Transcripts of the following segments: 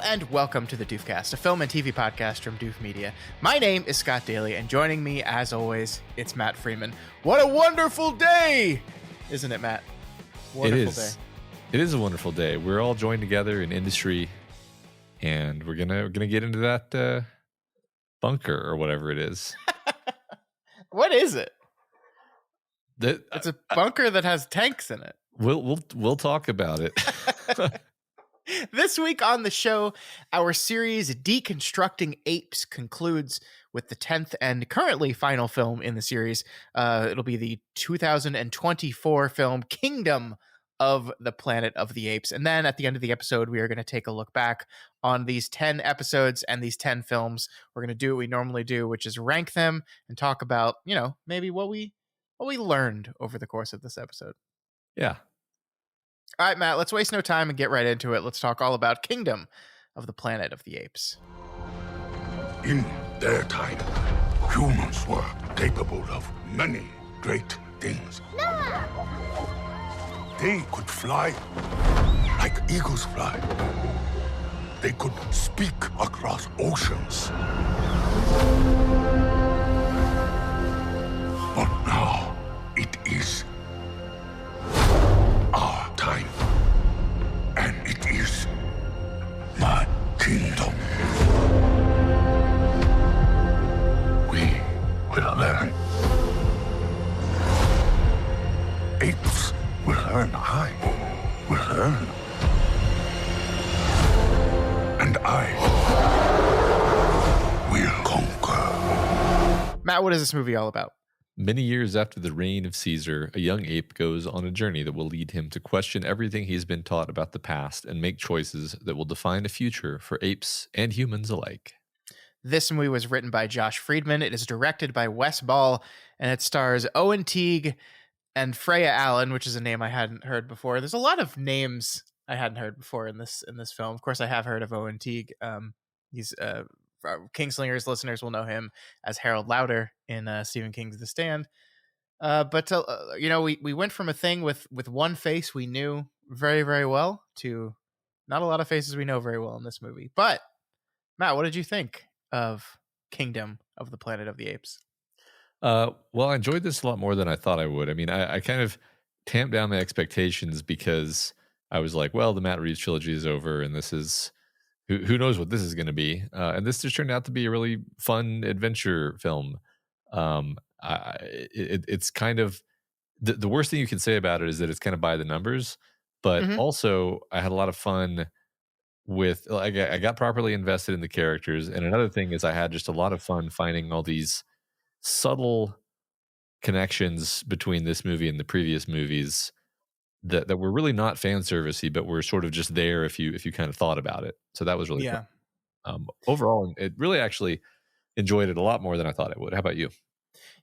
and welcome to the Doofcast, a film and TV podcast from Doof Media. My name is Scott Daly, and joining me, as always, it's Matt Freeman. What a wonderful day! Isn't it, Matt? Wonderful day. It is a wonderful day. We're all joined together in industry, and we're gonna get into that bunker or whatever it is. What is it? It's a bunker that has tanks in it. We'll talk about it. This week on the show, our series Deconstructing Apes concludes with the 10th and currently final film in the series. It'll be the 2024 film Kingdom of the Planet of the Apes. And then at the end of the episode, we are going to take a look back on these 10 episodes and these 10 films. We're going to do what we normally do, which is rank them and talk about, maybe what we learned over the course of this episode. Yeah. All right, Matt, let's waste no time and get right into it. Let's talk all about Kingdom of the Planet of the Apes. In their time, humans were capable of many great things. No! They could fly like eagles fly. They could speak across oceans. But now it is our time. And it is my kingdom. We will learn. Apes will learn. I will learn. And I will conquer. Matt, what is this movie all about? Many years after the reign of Caesar, a young ape goes on a journey that will lead him to question everything he's been taught about the past and make choices that will define a future for apes and humans alike. This movie was written by Josh Friedman. It is directed by Wes Ball, and it stars Owen Teague and Freya Allen, which is a name I hadn't heard before. There's a lot of names I hadn't heard before in this film. Of course, I have heard of Owen Teague. He's Kingslingers listeners will know him as Harold Lauder in Stephen King's The Stand. But we went from a thing with one face we knew very, very well to not a lot of faces we know very well in this movie. But Matt, what did you think of Kingdom of the Planet of the Apes? Well, I enjoyed this a lot more than I thought I would. I mean, I kind of tamped down my expectations because I was like, well, the Matt Reeves trilogy is over, and this is who knows what this is going to be. And this just turned out to be a really fun adventure film. It's kind of the worst thing you can say about it is that it's kind of by the numbers, but also I had a lot of fun with, like, I got properly invested in the characters. And another thing is I had just a lot of fun finding all these subtle connections between this movie and the previous movies that were really not fan servicey, but were sort of just there if you kind of thought about it. So that was really fun. Overall, it really actually enjoyed it a lot more than I thought I would. How about you?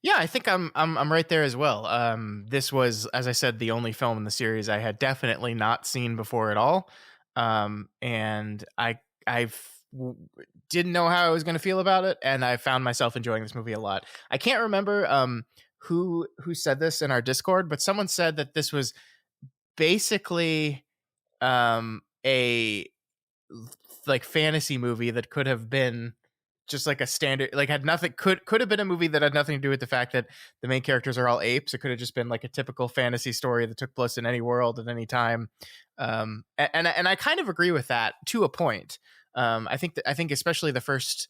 Yeah, I think I'm right there as well. This was, as I said, the only film in the series I had definitely not seen before at all, and I didn't know how I was going to feel about it, and I found myself enjoying this movie a lot. I can't remember who said this in our Discord, but someone said that this was basically a like fantasy movie that could have been just like a standard, like had nothing, could have been a movie that had nothing to do with the fact that the main characters are all apes. It could have just been like a typical fantasy story that took place in any world at any time. And I kind of agree with that to a point. I think especially the first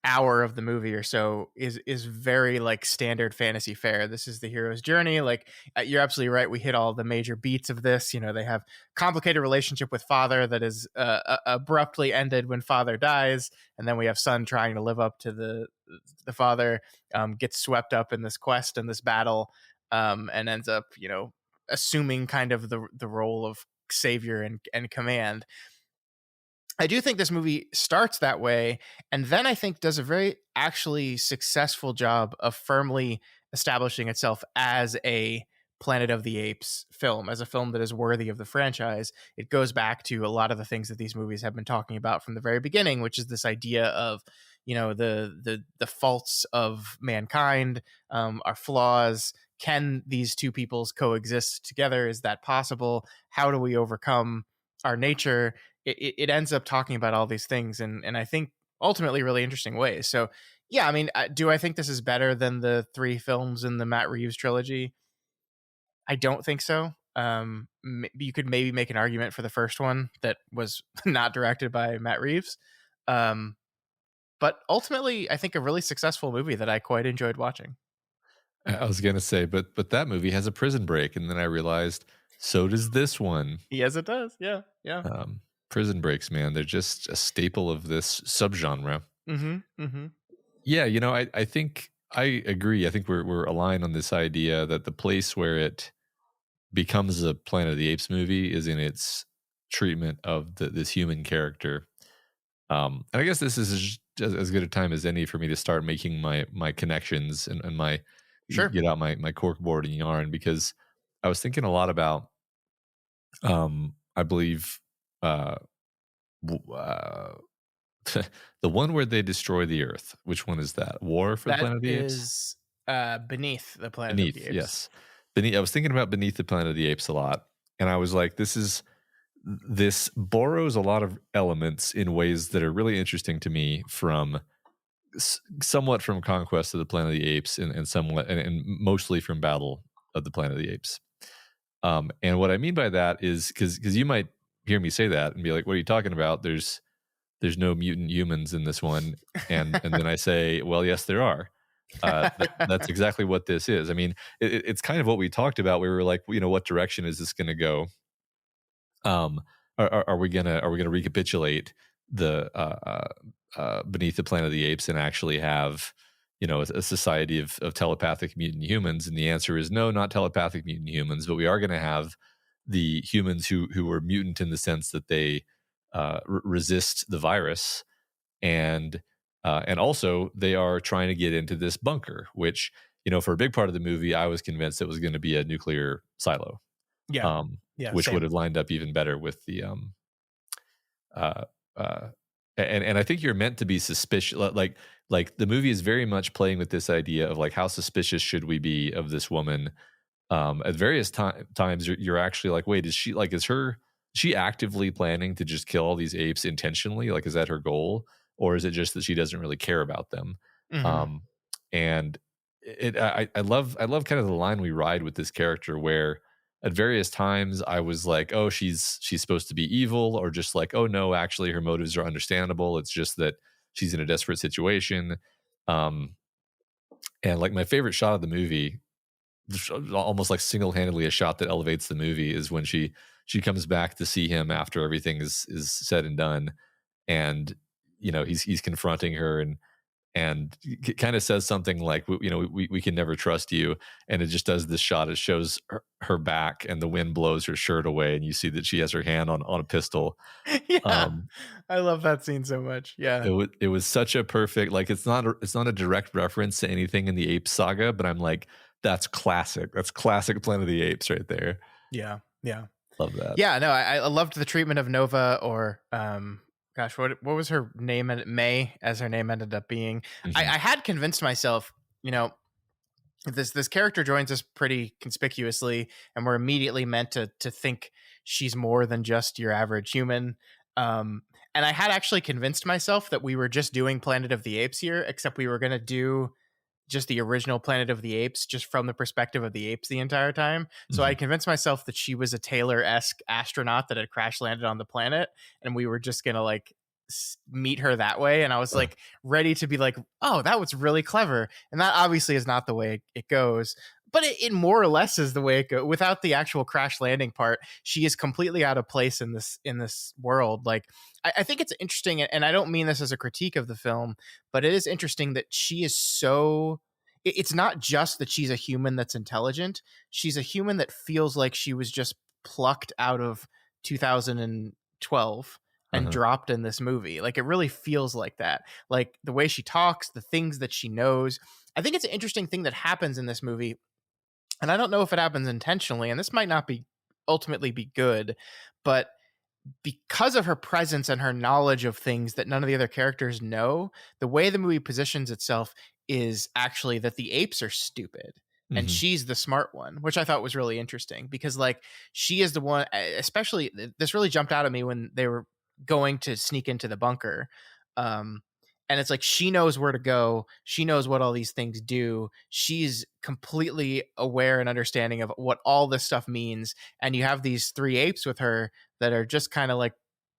hour of the movie or so is very like standard fantasy fare. This is the hero's journey. Like, you're absolutely right. We hit all the major beats of this. They have complicated relationship with father that is abruptly ended when father dies, and then we have son trying to live up to the father, gets swept up in this quest and this battle, and ends up assuming kind of the role of savior and command. I do think this movie starts that way, and then I think does a very actually successful job of firmly establishing itself as a Planet of the Apes film, as a film that is worthy of the franchise. It goes back to a lot of the things that these movies have been talking about from the very beginning, which is this idea of the faults of mankind, our flaws. Can these two peoples coexist together? Is that possible? How do we overcome our nature? it ends up talking about all these things, and I think ultimately really interesting ways. So yeah, I mean, do I think this is better than the 3 films in the Matt Reeves trilogy? I don't think so. You could maybe make an argument for the first one that was not directed by Matt Reeves. Um, but ultimately, I think a really successful movie that I quite enjoyed watching. I was gonna say, but that movie has a prison break, and then I realized so does this one. Yes, it does. Yeah, yeah. Prison breaks, man, they're just a staple of this subgenre. Mm-hmm. Mm-hmm. Yeah, I think I agree. I think we're aligned on this idea that the place where it becomes a Planet of the Apes movie is in its treatment of this human character. And I guess this is as good a time as any for me to start making my connections and my Sure. get out my cork board and yarn, because I was thinking a lot about I believe uh, uh the one where they destroy the Earth. Which one is that? War for the That Planet of the Apes? is Beneath the Planet of the Beneath, Apes. yes. Beneath. I was thinking about Beneath the Planet of the Apes a lot, and I was like, this borrows a lot of elements in ways that are really interesting to me from somewhat from Conquest of the Planet of the Apes, and somewhat and mostly from Battle of the Planet of the Apes. And what I mean by that is because you might hear me say that and be like, "What are you talking about? There's no mutant humans in this one," and then I say, "Well, yes, there are." That's exactly what this is. I mean, it's kind of what we talked about. We were like, what direction is this going to go? Um, are we gonna recapitulate the Beneath the Planet of the Apes and actually have a society of telepathic mutant humans? And the answer is no, not telepathic mutant humans, but we are going to have the humans who are mutant in the sense that they resist the virus, and also they are trying to get into this bunker, which for a big part of the movie I was convinced it was going to be a nuclear silo, Yeah. Yeah. which would Same. have lined up even better with the uh, uh, and I think you're meant to be suspicious. Like the movie is very much playing with this idea of like, how suspicious should we be of this woman? At various times, you're actually like, wait, is she actively planning to just kill all these apes intentionally? Like, is that her goal, or is it just that she doesn't really care about them? Mm-hmm. Um, and I love kind of the line we ride with this character, where at various times I was like, oh, she's supposed to be evil, or just like, oh no, actually her motives are understandable. It's just that she's in a desperate situation. Um, and like my favorite shot of the movie, almost like single-handedly a shot that elevates the movie, is when she comes back to see him after everything is said and done, and he's confronting her, and kind of says something like, we can never trust you, and it just does this shot. It shows her back, and the wind blows her shirt away, and you see that she has her hand on a pistol. Yeah. um I love that scene so much. Yeah. it was such a perfect, like, it's not a direct reference to anything in the Apes saga, but I'm like, that's classic Planet of the Apes right there. Yeah. Yeah. Love that. Yeah, no, I loved the treatment of Nova, or gosh, what was her name? May, as her name ended up being. Mhm. I had convinced myself, this character joins us pretty conspicuously, and we're immediately meant to think she's more than just your average human. And I had actually convinced myself that we were just doing Planet of the Apes here, except we were going to do just the original Planet of the Apes, just from the perspective of the apes the entire time. So I Mhm. convinced myself that she was a Taylor-esque astronaut that had crash landed on the planet, and we were just gonna like meet her that way. And I was Uh, like ready to be like, oh, that was really clever. And that obviously is not the way it goes. But it more or less is the way it goes. Without the actual crash landing part, she is completely out of place in this world. Like, I think it's interesting, and I don't mean this as a critique of the film, but it is interesting that she is so. It's not just that she's a human that's intelligent. She's a human that feels like she was just plucked out of 2012 and uh-huh. dropped in this movie. Like, it really feels like that. Like the way she talks, the things that she knows. I think it's an interesting thing that happens in this movie, and I don't know if it happens intentionally, and this might not be ultimately be good, but because of her presence and her knowledge of things that none of the other characters know, the way the movie positions itself is actually that the apes are stupid and Mhm. she's the smart one, which I thought was really interesting, because like she is the one, especially this really jumped out at me when they were going to sneak into the bunker. Um, and it's like she knows where to go. She knows what all these things do. She's completely aware and understanding of what all this stuff means. And you have these three apes with her that are just kind of like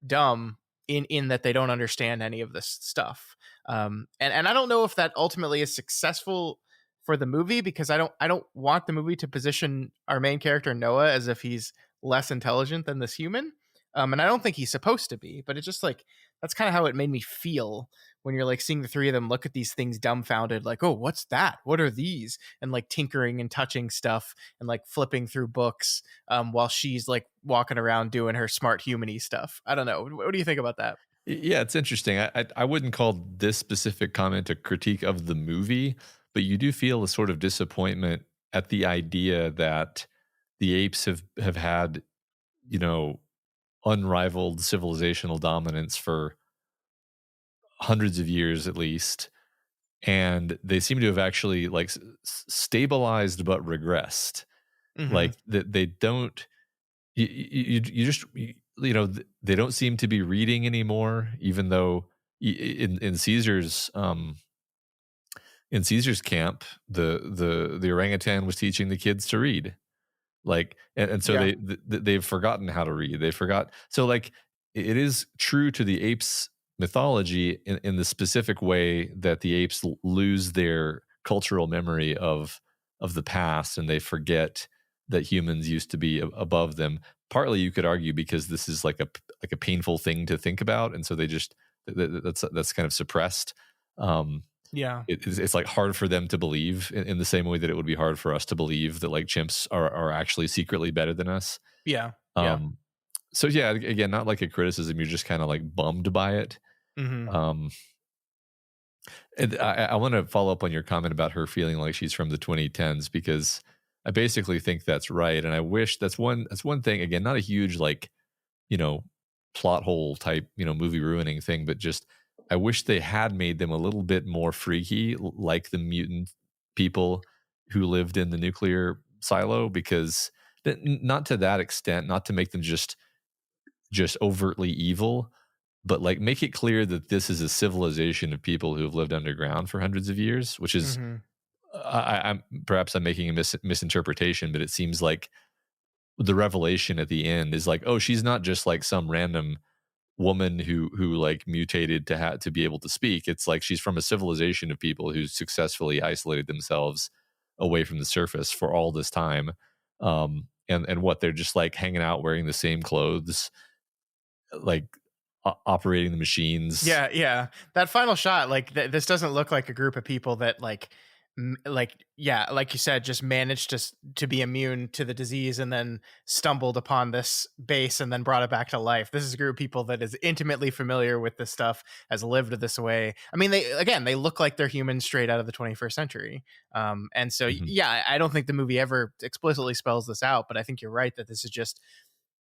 dumb in that they don't understand any of this stuff. And I don't know if that ultimately is successful for the movie, because I don't want the movie to position our main character Noah as if he's less intelligent than this human. And I don't think he's supposed to be, but it's just like, that's kind of how it made me feel when you're like seeing the three of them look at these things dumbfounded, like, oh, what's that? What are these? And like tinkering and touching stuff and like flipping through books, while she's like walking around doing her smart human-y stuff. I don't know. What do you think about that? Yeah, it's interesting. I wouldn't call this specific comment a critique of the movie, but you do feel a sort of disappointment at the idea that the apes have had, you know, unrivaled civilizational dominance for hundreds of years at least, and they seem to have actually like stabilized but regressed. Mm-hmm. Like that they don't you just you know they don't seem to be reading anymore, even though in Caesar's in Caesar's camp the orangutan was teaching the kids to read. Like and so Yeah. they've forgotten how to read. They forgot. So like it is true to the apes mythology in the specific way that the apes lose their cultural memory of the past, and they forget that humans used to be above them. Partly you could argue because this is like a painful thing to think about, and so they just that's kind of suppressed. um Yeah. it's like hard for them to believe in the same way that it would be hard for us to believe that like chimps are actually secretly better than us. Yeah. Yeah. Um, so yeah, again, not like a criticism. You're just kind of like bummed by it. Mm-hmm. Um, and I want to follow up on your comment about her feeling like she's from the 2010s, because I basically think that's right. And I wish that's one thing, again, not a huge like, you know, plot hole type, you know, movie ruining thing, but just I wish they had made them a little bit more freaky, like the mutant people who lived in the nuclear silo, because not to that extent, not to make them just overtly evil, but like make it clear that this is a civilization of people who have lived underground for hundreds of years, which is Mm-hmm. I'm perhaps I'm making a misinterpretation, but it seems like the revelation at the end is like, oh, she's not just like some random woman who like mutated to be able to speak. It's like she's from a civilization of people who successfully isolated themselves away from the surface for all this time. And what they're just like hanging out wearing the same clothes, like operating the machines. Yeah, yeah. That final shot, like this doesn't look like a group of people that like, like yeah, like you said, just managed to be immune to the disease and then stumbled upon this base and then brought it back to life. This is a group of people that is intimately familiar with this stuff, has lived this way. I mean, they look like they're humans straight out of the 21st century. And so Mhm. yeah, I don't think the movie ever explicitly spells this out, but I think you're right that this is just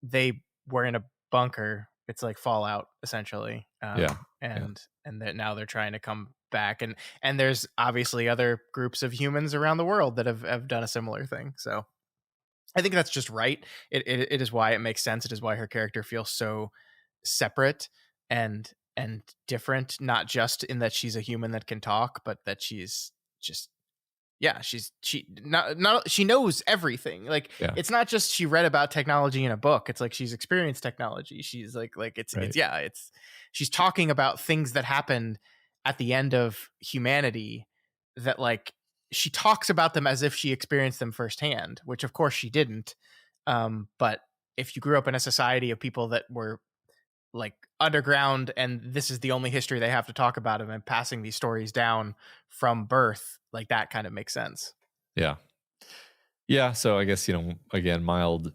they were in a bunker. It's like Fallout essentially. Yeah. Yeah. And that now they're trying to come back, and there's obviously other groups of humans around the world that have done a similar thing. So I think that's just right. It is why it makes sense. It is why her character feels so separate and different, not just in that she's a human that can talk, but that she's just yeah, she not she knows everything. Like Yeah. it's not just she read about technology in a book. It's like she's experienced technology. She's like Right. it's yeah, it's she's talking about things that happened at the end of humanity, that like she talks about them as if she experienced them firsthand, which of course she didn't. But if you grew up in a society of people that were like underground and this is the only history they have to talk about him and passing these stories down from birth, like that kind of makes sense. Yeah. Yeah. So I guess, you know, again, mild.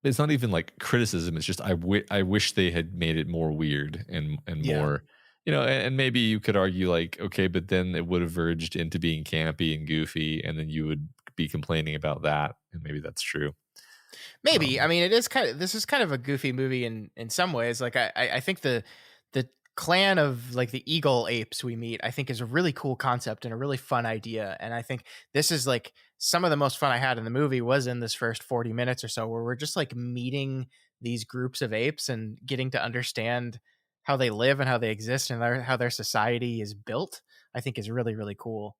It's not even like criticism. It's just I wish they had made it more weird and Yeah. more, you know, and maybe you could argue like, okay, but then it would have verged into being campy and goofy, and then you would be complaining about that, and maybe that's true. Maybe. I Um, mean, this is kind of a goofy movie in some ways. Like I think the clan of like the eagle apes we meet, I think is a really cool concept and a really fun idea. And I think this is like some of the most fun I had in the movie was in this first 40 minutes or so, where we're just like meeting these groups of apes and getting to understand how they live and how they exist and how their society is built. I think is really, really cool,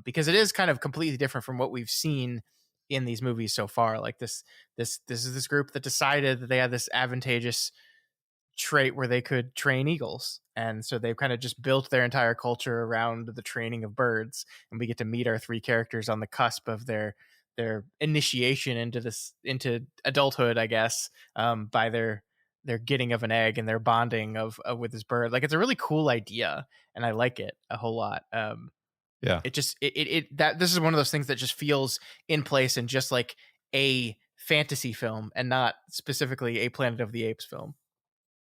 because it is kind of completely different from what we've seen in these movies so far. Like this is this group that decided that they had this advantageous trait where they could train eagles, and so they've kind of just built their entire culture around the training of birds. And we get to meet our three characters on the cusp of their initiation into adulthood, I guess, by their getting of an egg and their bonding of with this bird. Like, it's a really cool idea, and I like it a whole lot. Yeah. It just it that this is one of those things that just feels in place and just like a fantasy film and not specifically a Planet of the Apes film.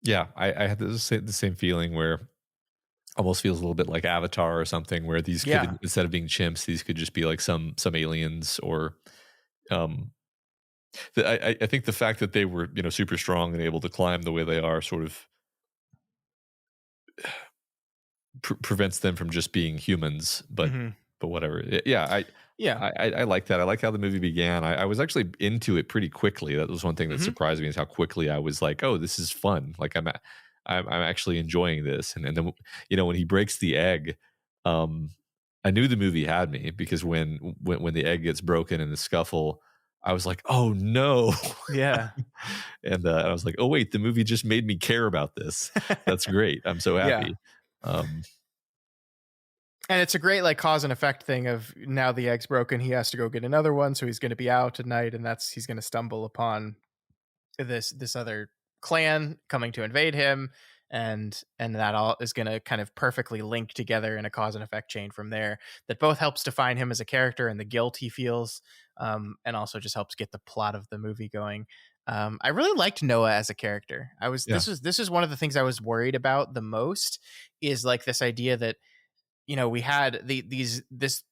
Yeah, I had the same feeling where almost feels a little bit like Avatar or something, where these Yeah. could, instead of being chimps, these could just be like some aliens, or um I think the fact that they were, you know, super strong and able to climb the way they are sort of prevents them from just being humans. But Hmm. whatever. Yeah, Yeah. I like that. I like how the movie began. I was actually into it pretty quickly. That was one thing that Hmm. surprised me, is how quickly I was like, "Oh, this is fun! Like I'm actually enjoying this." And then, you know, when he breaks the egg, um, I knew the movie had me, because when the egg gets broken in the scuffle, I was like, "Oh no!" Yeah. And I was like, "Oh wait, the movie just made me care about this. That's great. I'm so Yeah. happy." Um, And it's a great like cause and effect thing of, now the egg's broken, he has to go get another one, so he's going to be out at night, and he's going to stumble upon this other clan coming to invade him, and that all is going to kind of perfectly link together in a cause and effect chain from there, that both helps define him as a character and the guilt he feels, and also just helps get the plot of the movie going. I really liked Noah as a character. yeah. This is one of the things I was worried about the most, is like this idea that, we had this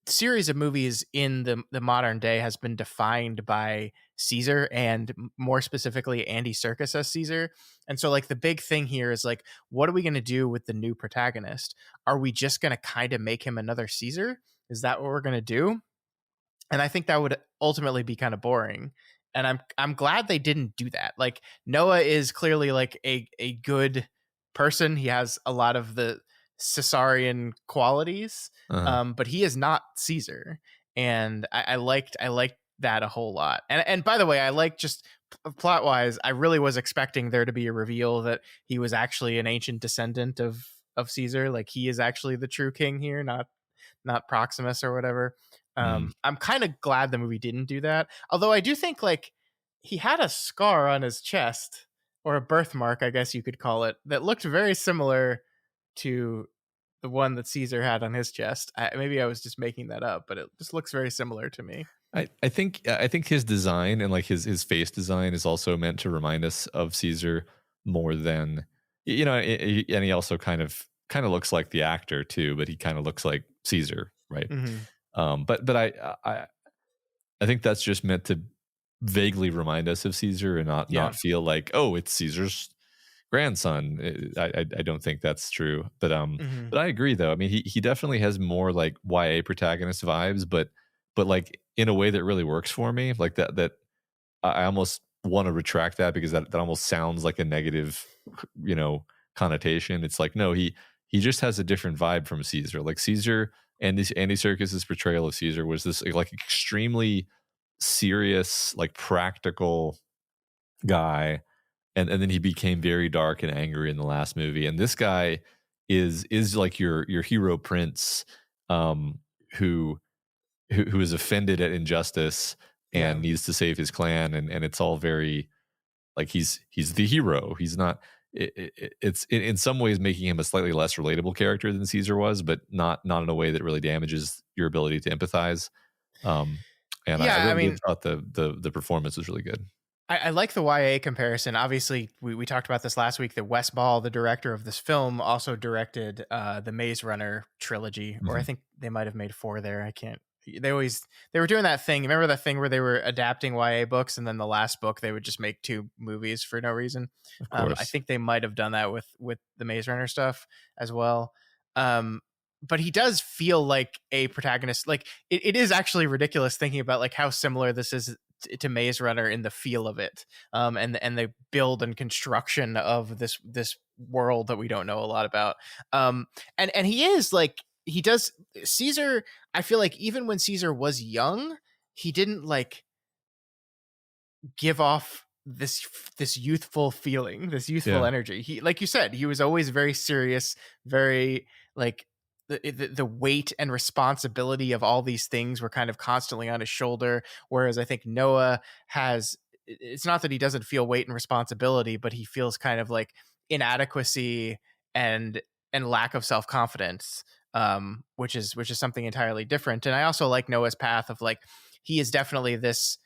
series of movies in the modern day has been defined by Caesar, and more specifically Andy Serkis as Caesar. And so like the big thing here is like, what are we going to do with the new protagonist? Are we just going to kind of make him another Caesar? Is that what we're going to do? And I think that would ultimately be kind of boring. And I'm glad they didn't do that. Like, Noah is clearly like a good person. He has a lot of the Caesarian qualities, Uh-huh. but he is not Caesar. And I liked that a whole lot. And by the way, I like, just plot wise, I really was expecting there to be a reveal that he was actually an ancient descendant of Caesar. Like, he is actually the true king here, not Proximus or whatever. Mm. I'm kind of glad the movie didn't do that. Although I do think like he had a scar on his chest, or a birthmark, I guess you could call it, that looked very similar to the one that Caesar had on his chest. Maybe I was just making that up, but it just looks very similar to me. I think his design, and like his face design, is also meant to remind us of Caesar more than, you know. And he also kind of looks like the actor too, but he kind of looks like Caesar, right? Hmm. But I think that's just meant to vaguely remind us of Caesar, and Yeah. not feel like, oh, it's Caesar's grandson. I don't think that's true. Hmm. But I agree, though. I mean, he definitely has more like YA protagonist vibes, but like in a way that really works for me. Like that I almost want to retract that, because that almost sounds like a negative, you know, connotation. It's like, no, he just has a different vibe from Caesar. Like Caesar, and this Andy Serkis's portrayal of Caesar was this like extremely serious, like practical guy, and then he became very dark and angry in the last movie. And this guy is like your hero prince, um, who who is offended at injustice Yeah. and needs to save his clan, and it's all very like he's the hero. He's not. It's in some ways making him a slightly less relatable character than Caesar was, but not in a way that really damages your ability to empathize. Um, and I Yeah. I really did mean, thought the performance was really good. I like the YA comparison. Obviously, we talked about this last week, that Wes Ball, the director of this film, also directed the Maze Runner trilogy, or I Mhm. think they might have made four there. I can't. They were doing that thing. Remember that thing where they were adapting YA books, and then the last book they would just make two movies for no reason. Of I course. think they might have done that with the Maze Runner stuff as well. Um, but he does feel like a protagonist. Like it is actually ridiculous thinking about like how similar this is to Maze Runner in the feel of it, and the build and construction of this world that we don't know a lot about. And he is like, he does Caesar. I feel like even when Caesar was young, he didn't like give off this youthful feeling, this youthful Yeah. energy. He, like you said, he was always very serious, very like the weight and responsibility of all these things were kind of constantly on his shoulder. Whereas I think Noah has, it's not that he doesn't feel weight and responsibility, but he feels kind of like inadequacy and lack of self-confidence, which is something entirely different. And I also like Noah's path of like, he is definitely this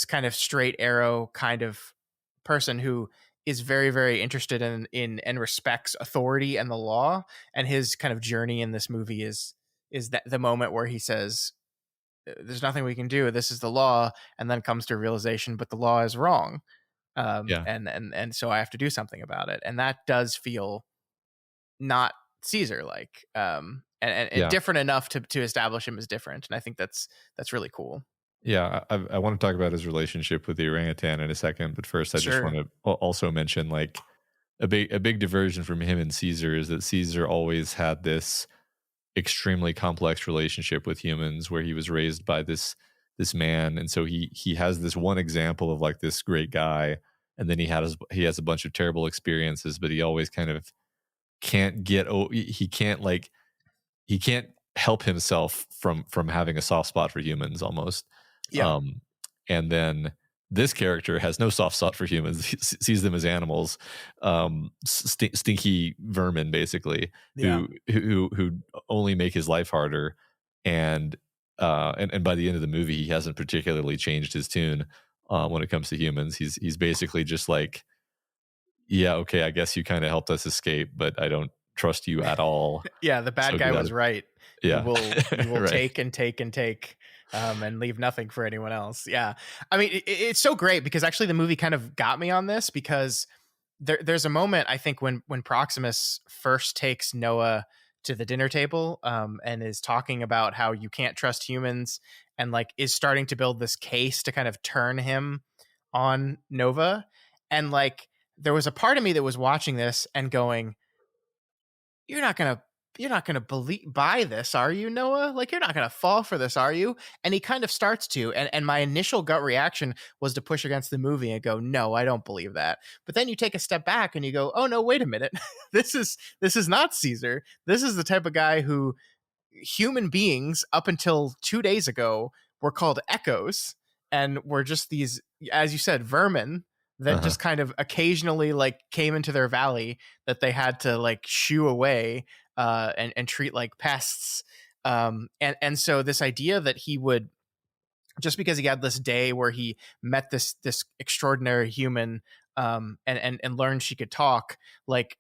kind of straight arrow kind of person who is very, very interested in and respects authority and the law. And his kind of journey in this movie is that the moment where he says, there's nothing we can do, this is the law, and then comes to a realization, but the law is wrong. Yeah. And so I have to do something about it. And that does feel not Caesar like, and Yeah. different enough to establish him as different. And I think that's really cool. Yeah, I want to talk about his relationship with the orangutan in a second, but first I just Sure. want to also mention like a big diversion from him and Caesar is that Caesar always had this extremely complex relationship with humans where he was raised by this man, and so he has this one example of like this great guy, and then he has a bunch of terrible experiences, but he always kind of can't he can't help himself from having a soft spot for humans almost. Yeah. And then this character has no soft spot for humans. He sees them as animals, stinky vermin, basically, Yeah. who only make his life harder. And by the end of the movie, he hasn't particularly changed his tune when it comes to humans. He's basically just like, yeah, okay, I guess you kind of helped us escape, but I don't trust you at all. Yeah, the bad So guy get out was of right. yeah, You will right. take and take and take, and leave nothing for anyone else. Yeah, I mean, it's so great because actually the movie kind of got me on this because there's a moment I think when Proximus first takes Noah to the dinner table, and is talking about how you can't trust humans, and like is starting to build this case to kind of turn him on Nova, and like there was a part of me that was watching this and going, you're not gonna buy this, are you, Noah? Like, you're not gonna fall for this, are you? And he kind of starts to, and my initial gut reaction was to push against the movie and go, no, I don't believe that. But then you take a step back and you go, oh no, wait a minute. this is not Caesar. This is the type of guy who human beings up until 2 days ago were called echoes, and were just these, as you said, vermin that just kind of occasionally like came into their valley that they had to like shoo away, and treat like pests. And so this idea that he would, just because he had this day where he met this extraordinary human, and learned she could talk, like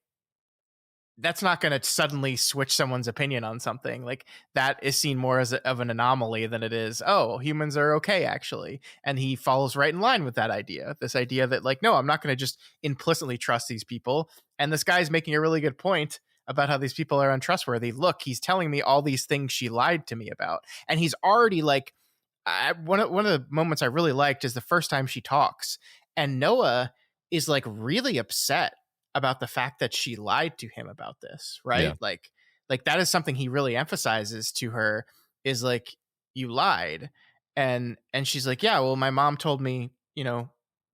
that's not going to suddenly switch someone's opinion on something. Like that is seen more as of an anomaly than it is, oh, humans are okay actually. And he follows right in line with that idea, this idea that like, no, I'm not going to just implicitly trust these people. And this guy's making a really good point about how these people are untrustworthy. Look, he's telling me all these things she lied to me about. And he's already like, one of the moments I really liked is the first time she talks, and Noah is like really upset about the fact that she lied to him about this, right? Yeah. Like that is something he really emphasizes to her, is like, you lied. And she's like, yeah, well, my mom told me,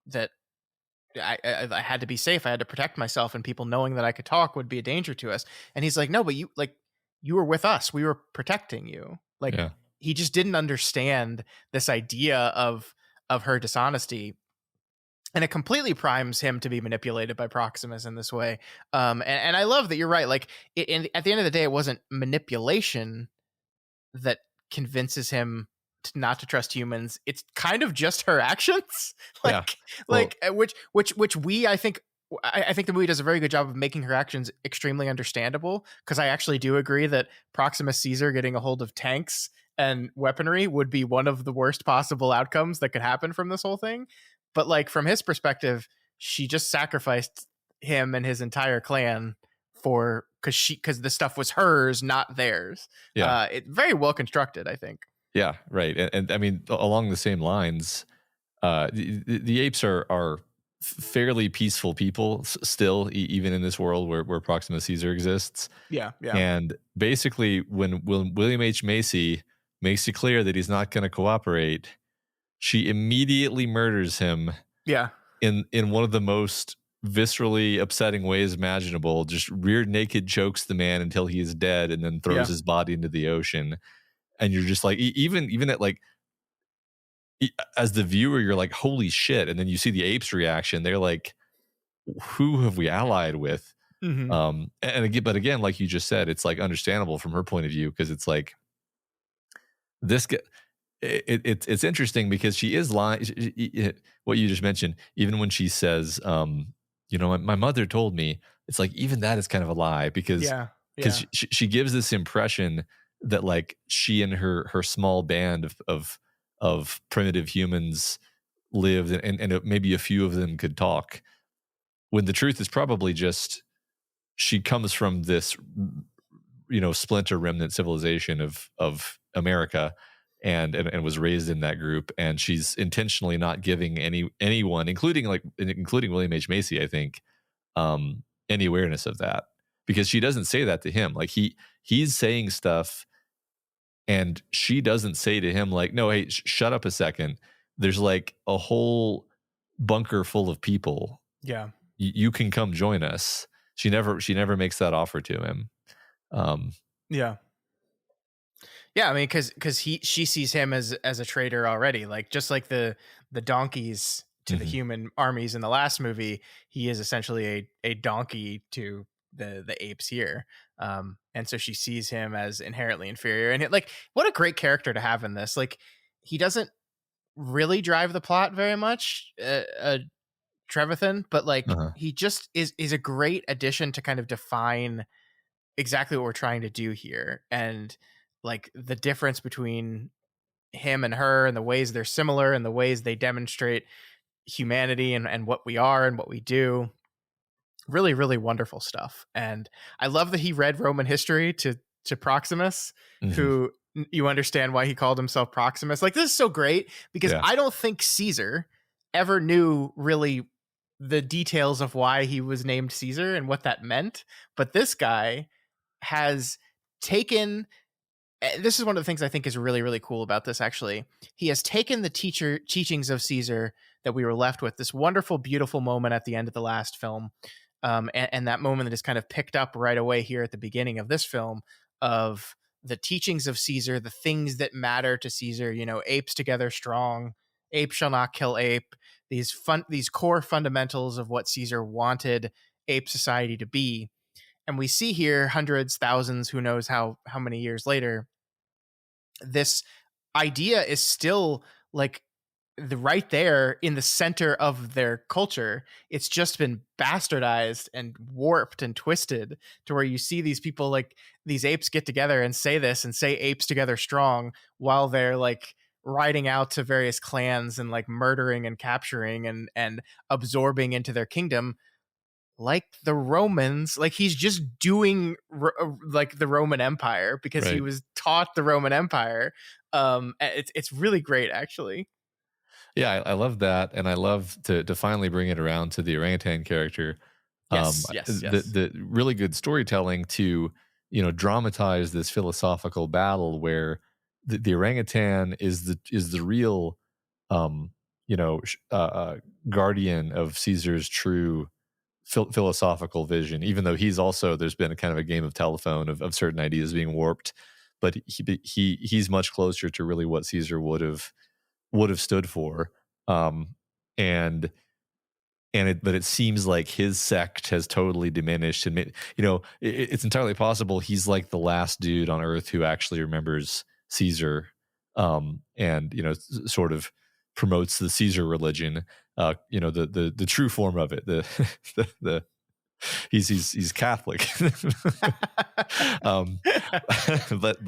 that I had to be safe. I had to protect myself, and people knowing that I could talk would be a danger to us. And he's like, no, but you were with us. We were protecting you. Like, Yeah. he just didn't understand this idea of her dishonesty. And it completely primes him to be manipulated by Proximus in this way. And I love that you're right. Like, at the end of the day, it wasn't manipulation that convinces him not to trust humans. It's kind of just her actions. Yeah. Well, Which I think the movie does a very good job of making her actions extremely understandable, because I actually do agree that Proximus Caesar getting a hold of tanks and weaponry would be one of the worst possible outcomes that could happen from this whole thing. But like, from his perspective, she just sacrificed him and his entire clan for because the stuff was hers, not theirs. Yeah. It very well constructed, I think. Yeah, right. And I mean, along the same lines, the apes are fairly peaceful people still, even in this world where Proxima Caesar exists. Yeah, yeah, And basically, when William H. Macy makes it clear that he's not going to cooperate, she immediately murders him yeah, in one of the most viscerally upsetting ways imaginable. Just rear naked chokes the man until he is dead, and then throws yeah, his body into the ocean. And you're just like, even at like, as the viewer, you're like, holy shit. And then you see the apes reaction. They're like, who have we allied with? hmm And again, but again, like you just said, it's like understandable from her point of view, because it's like this guy, it's interesting because she is lying. What you just mentioned, even when she says, my mother told me, it's like, even that is kind of a lie, because yeah, yeah, she gives this impression that like she and her small band of primitive humans lived, and maybe a few of them could talk, when the truth is probably just she comes from this splinter remnant civilization of America, and was raised in that group, and she's intentionally not giving anyone, including William H. Macy, I think, any awareness of that, because she doesn't say that to him. Like he's saying stuff, and she doesn't say to him like, no, hey, shut up a second. There's like a whole bunker full of people. yeah. You can come join us. She never makes that offer to him. Yeah. Yeah, I mean, because she sees him as a traitor already, like just like the donkeys to the human armies in the last movie, he is essentially a donkey to the apes here, and so she sees him as inherently inferior, and like, what a great character to have in this. Like, he doesn't really drive the plot very much, Trevathan, but like he just is a great addition to kind of define exactly what we're trying to do here, and like the difference between him and her, and the ways they're similar, and the ways they demonstrate humanity, and what we are and what we do. Really, really wonderful stuff. And I love that he read Roman history to Proximus, who you understand why he called himself Proximus. Like, this is so great, because I don't think Caesar ever knew really the details of why he was named Caesar and what that meant, but this guy has taken, this is one of the things I think is really, really cool about this, actually. He has taken the teachings of Caesar that we were left with, this wonderful, beautiful moment at the end of the last film, and that moment that is kind of picked up right away here at the beginning of this film, of the teachings of Caesar, the things that matter to Caesar, apes together strong, ape shall not kill ape, these core fundamentals of what Caesar wanted ape society to be. And we see here, hundreds, thousands, who knows how many years later, this idea is still like right there in the center of their culture. It's just been bastardized and warped and twisted to where you see these people, like these apes, get together and say this and say apes together strong, while they're like riding out to various clans and like murdering and capturing and absorbing into their kingdom, like the Romans. Like, he's just doing like the Roman Empire, because he was taught the Roman Empire. It's really great, actually. Yeah, I love that, and I love to finally bring it around to the orangutan character. Yes. The really good storytelling to dramatize this philosophical battle, where the orangutan is the real guardian of Caesar's true philosophical vision, even though there's been a kind of a game of telephone of certain ideas being warped, but he's much closer to really what Caesar would have stood for. But it seems like his sect has totally diminished, and it's entirely possible he's like the last dude on Earth who actually remembers Caesar, and sort of promotes the Caesar religion, the true form of it, the he's Catholic. um, but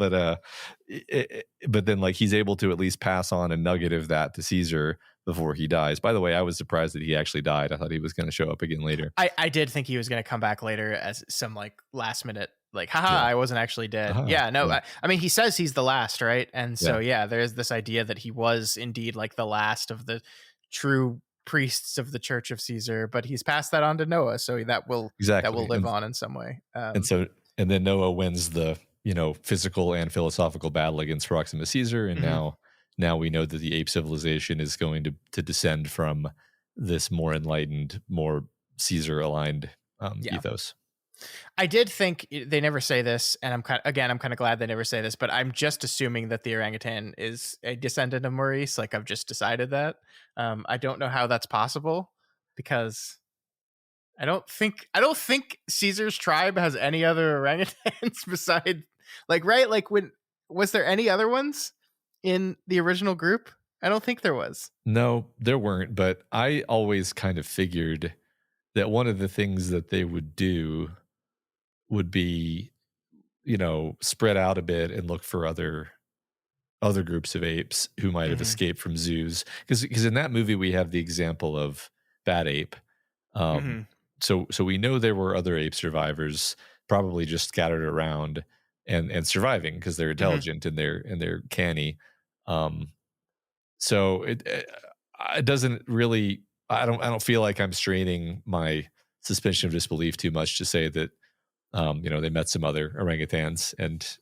then like he's able to at least pass on a nugget of that to Caesar before he dies. By the way, I was surprised that he actually died. I thought he was going to show up again later. I did think he was going to come back later as some like last minute, like, haha, Yeah. I wasn't actually dead. Yeah, no, yeah. I mean, he says he's the last, right? And so, Yeah. there's this idea that he was indeed like the last of the true priests of the Church of Caesar, but he's passed that on to Noah, so that will live on in some way. And then Noah wins the physical and philosophical battle against Proxima Caesar, and now we know that the ape civilization is going to descend from this more enlightened, more Caesar aligned ethos. I did think they never say this, and I'm kind of glad they never say this, but I'm just assuming that the orangutan is a descendant of Maurice. Like, I've just decided that. I don't know how that's possible, because I don't think Caesar's tribe has any other orangutans besides, like, right? Like, was there any other ones in the original group? I don't think there was. No, there weren't, but I always kind of figured that one of the things that they would do would be, spread out a bit and look for other groups of apes who might have escaped from zoos. Because in that movie we have the example of Bad Ape. So we know there were other ape survivors, probably just scattered around and surviving because they're intelligent and they're canny. So it doesn't really. I don't feel like I'm straining my suspension of disbelief too much to say that they met some other orangutans and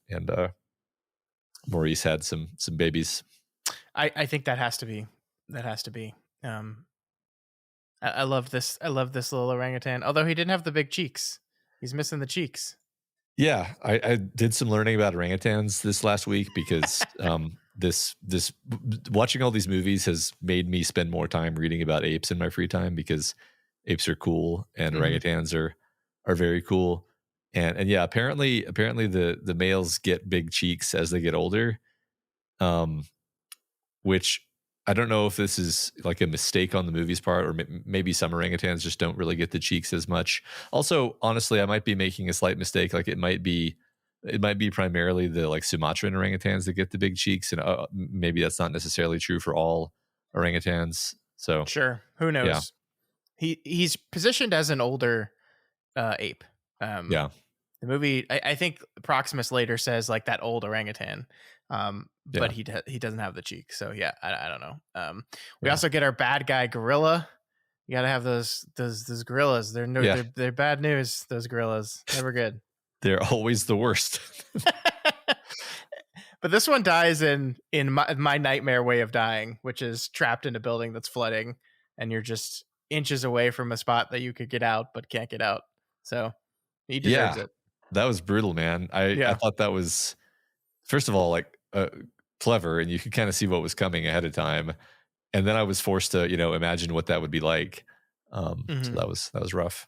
Maurice had some babies. I think that has to be. I love this little orangutan. Although he didn't have the big cheeks, he's missing the cheeks. Yeah, I did some learning about orangutans this last week because this watching all these movies has made me spend more time reading about apes in my free time, because apes are cool and orangutans are very cool. And yeah, apparently the males get big cheeks as they get older, which I don't know if this is like a mistake on the movie's part, or maybe some orangutans just don't really get the cheeks as much. Also, honestly, I might be making a slight mistake. Like it might be primarily the like Sumatran orangutans that get the big cheeks, and maybe that's not necessarily true for all orangutans. So sure, who knows? Yeah. He's positioned as an older ape. Yeah. The movie, I think Proximus later says like that old orangutan, but he doesn't have the cheek. So yeah, I don't know. We also get our bad guy gorilla. You gotta have those gorillas. They're bad news. Those gorillas, never good. They're always the worst. But this one dies in my nightmare way of dying, which is trapped in a building that's flooding, and you're just inches away from a spot that you could get out but can't get out. So he deserves it. That was brutal, man. I thought that was, first of all, like clever, and you could kind of see what was coming ahead of time. And then I was forced to, imagine what that would be like. So that was rough.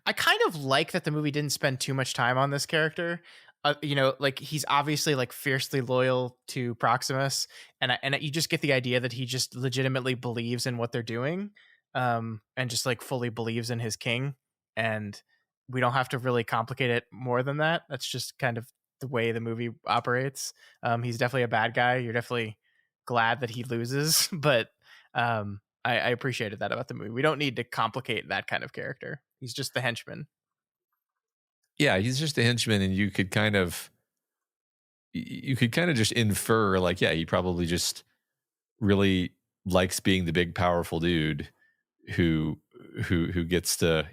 I kind of like that the movie didn't spend too much time on this character. Like he's obviously like fiercely loyal to Proximus, and you just get the idea that he just legitimately believes in what they're doing, and just like fully believes in his king. And we don't have to really complicate it more than that. That's just kind of the way the movie operates. He's definitely a bad guy. You're definitely glad that he loses, but I appreciated that about the movie. We don't need to complicate that kind of character. He's just the henchman. Yeah, he's just a henchman, and you could kind of just infer, like, yeah, he probably just really likes being the big, powerful dude who gets to,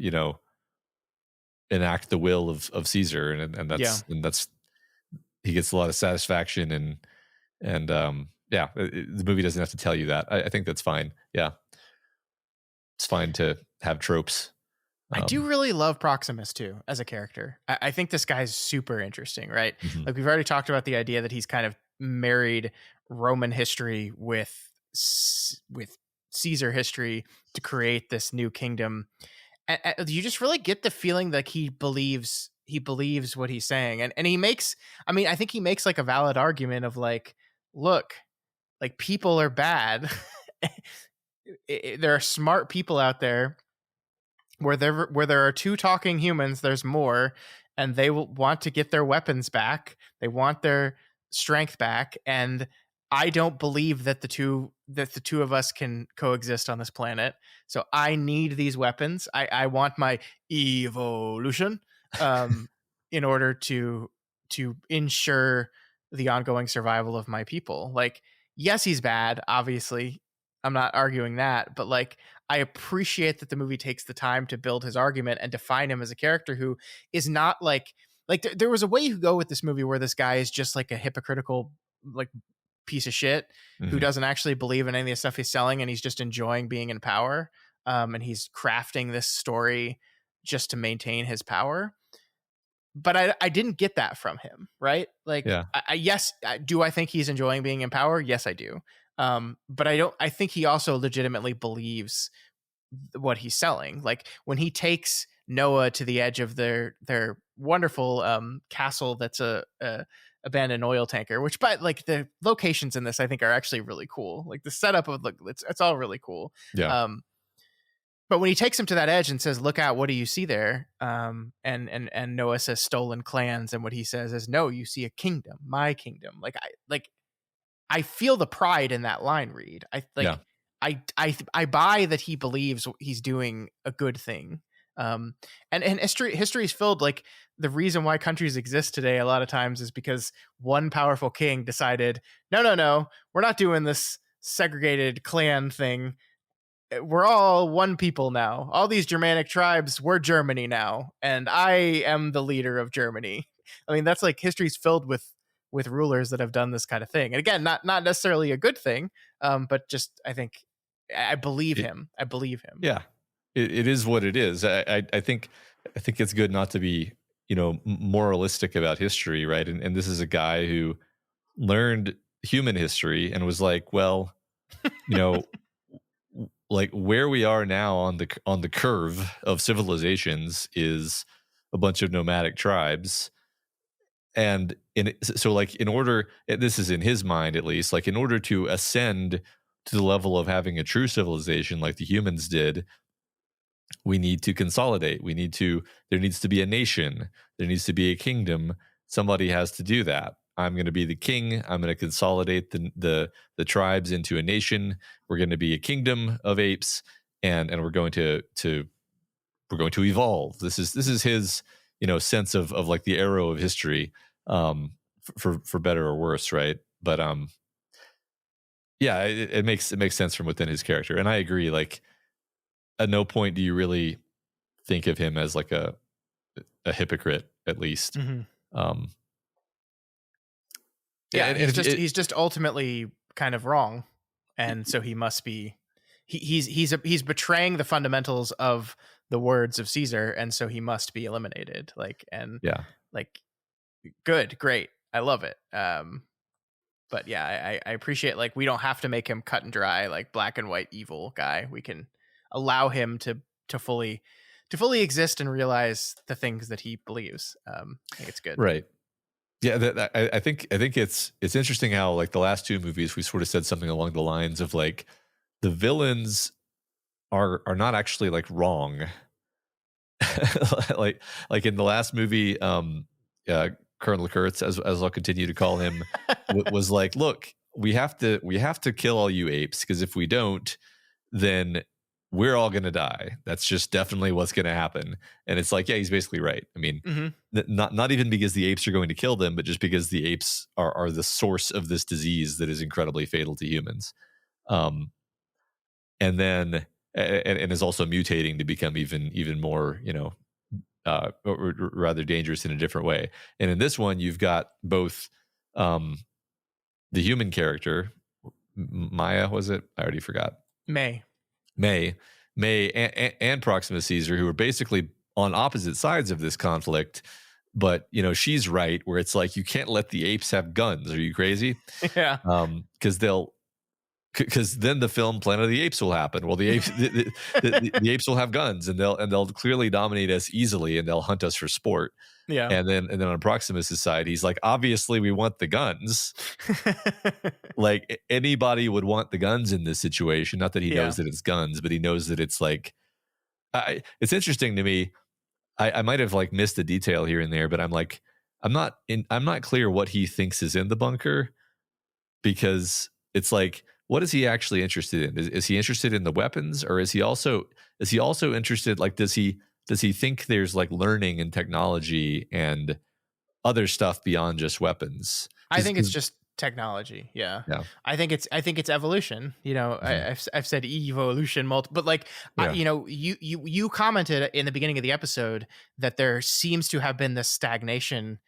enact the will of Caesar, and that's he gets a lot of satisfaction, and the movie doesn't have to tell you that. I think that's fine. Yeah, it's fine to have tropes. I do really love Proximus too as a character. I think this guy's super interesting, right? Like we've already talked about the idea that he's kind of married Roman history with Caesar history to create this new kingdom. And you just really get the feeling that he believes what he's saying, and he makes. I mean, I think he makes like a valid argument of like, look, like people are bad. There are smart people out there where there are two talking humans, there's more, and they will want to get their weapons back. They want their strength back, and I don't believe that the two of us can coexist on this planet. So I need these weapons. I want my evolution in order to ensure the ongoing survival of my people. Like, yes, he's bad, obviously. I'm not arguing that, but like, I appreciate that the movie takes the time to build his argument and define him as a character who is not like there was a way you could go with this movie where this guy is just like a hypocritical like piece of shit who doesn't actually believe in any of the stuff he's selling, and he's just enjoying being in power, and he's crafting this story just to maintain his power. But I didn't get that from him, right? Like, Yeah. Yes, do I think he's enjoying being in power? Yes, I do. But I think he also legitimately believes what he's selling. Like, when he takes Noah to the edge of their wonderful castle that's a abandoned oil tanker, which, but like, the locations in this I think are actually really cool. Like, the setup of it's all really cool. Yeah. But when he takes him to that edge and says, "Look out, what do you see there?" And Noah says, "Stolen clans," and what he says is, "No, you see a kingdom, my kingdom." I feel the pride in that line, Reed. I buy that he believes he's doing a good thing. And history is filled, like, the reason why countries exist today a lot of times is because one powerful king decided, no, we're not doing this segregated clan thing. We're all one people now. All these Germanic tribes, we're Germany now, and I am the leader of Germany. I mean, that's like, history's filled with rulers that have done this kind of thing. And again, not necessarily a good thing, but just, I think I believe him. I believe him. Yeah, it is what it is. I think it's good not to be, moralistic about history, right? And this is a guy who learned human history and was like, well, like, where we are now on the curve of civilizations is a bunch of nomadic tribes. And in order, this is in his mind at least, like, in order to ascend to the level of having a true civilization like the humans did, we need to consolidate. There needs to be a nation. There needs to be a kingdom. Somebody has to do that. I'm going to be the king. I'm going to consolidate the tribes into a nation. We're going to be a kingdom of apes, and we're going to evolve. This is his, sense of like the arrow of history, for better or worse, right? But yeah, it makes sense from within his character, and I agree. Like, at no point do you really think of him as like a hypocrite, at least. Yeah, and he's just ultimately kind of wrong, and so he must be. He's betraying the fundamentals of the words of Caesar, and so he must be eliminated. Good, great, I love it. But yeah, I appreciate, like, we don't have to make him cut and dry, like, black and white evil guy. We can allow him to fully exist and realize the things that he believes. I think it's good, right? Yeah, I think it's interesting how, like, the last two movies we sort of said something along the lines of, like, the villains are not actually, like, wrong. like in the last movie, Colonel Kurtz, as I'll continue to call him, was like, look, we have to kill all you apes, because if we don't, then we're all going to die. That's just definitely what's going to happen. And it's like, yeah, he's basically right. I mean, not even because the apes are going to kill them, but just because the apes are the source of this disease that is incredibly fatal to humans. And then, and is also mutating to become even more, or rather dangerous in a different way. And in this one, you've got both the human character, Maya, was it? I already forgot. May and Proxima Caesar, who are basically on opposite sides of this conflict. But, she's right, where it's like, you can't let the apes have guns. Are you crazy? Yeah. Because then the film Planet of the Apes will happen. Well, the apes, the apes will have guns, and they'll clearly dominate us easily, and they'll hunt us for sport. Yeah. And then on Proximus' side, he's like, obviously we want the guns. Like, anybody would want the guns in this situation. Not that he knows that it's guns, but he knows that it's like, It's interesting to me. I might have like missed a detail here and there, but I'm not clear what he thinks is in the bunker, because it's like, what is he actually interested in? Is he interested in the weapons, or is he also interested, like, does he think there's like learning and technology and other stuff beyond just weapons? I think it's just technology. Yeah. Yeah. I think it's evolution. You know, I've said evolution but like, Yeah. you know, you commented in the beginning of the episode that there seems to have been this stagnation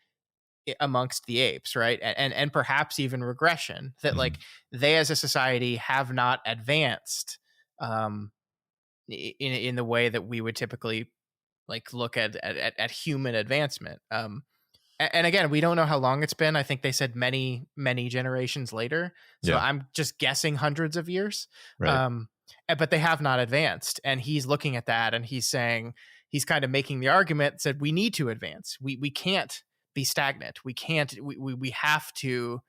amongst the apes, right? And perhaps even regression, that like they as a society have not advanced in the way that we would typically like look at human advancement. And again, we don't know how long it's been. I think they said many generations later, so I'm just guessing hundreds of years. Right. But they have not advanced, and he's looking at that and he's saying, he's kind of making the argument, said we need to advance. We can't be stagnant. We have to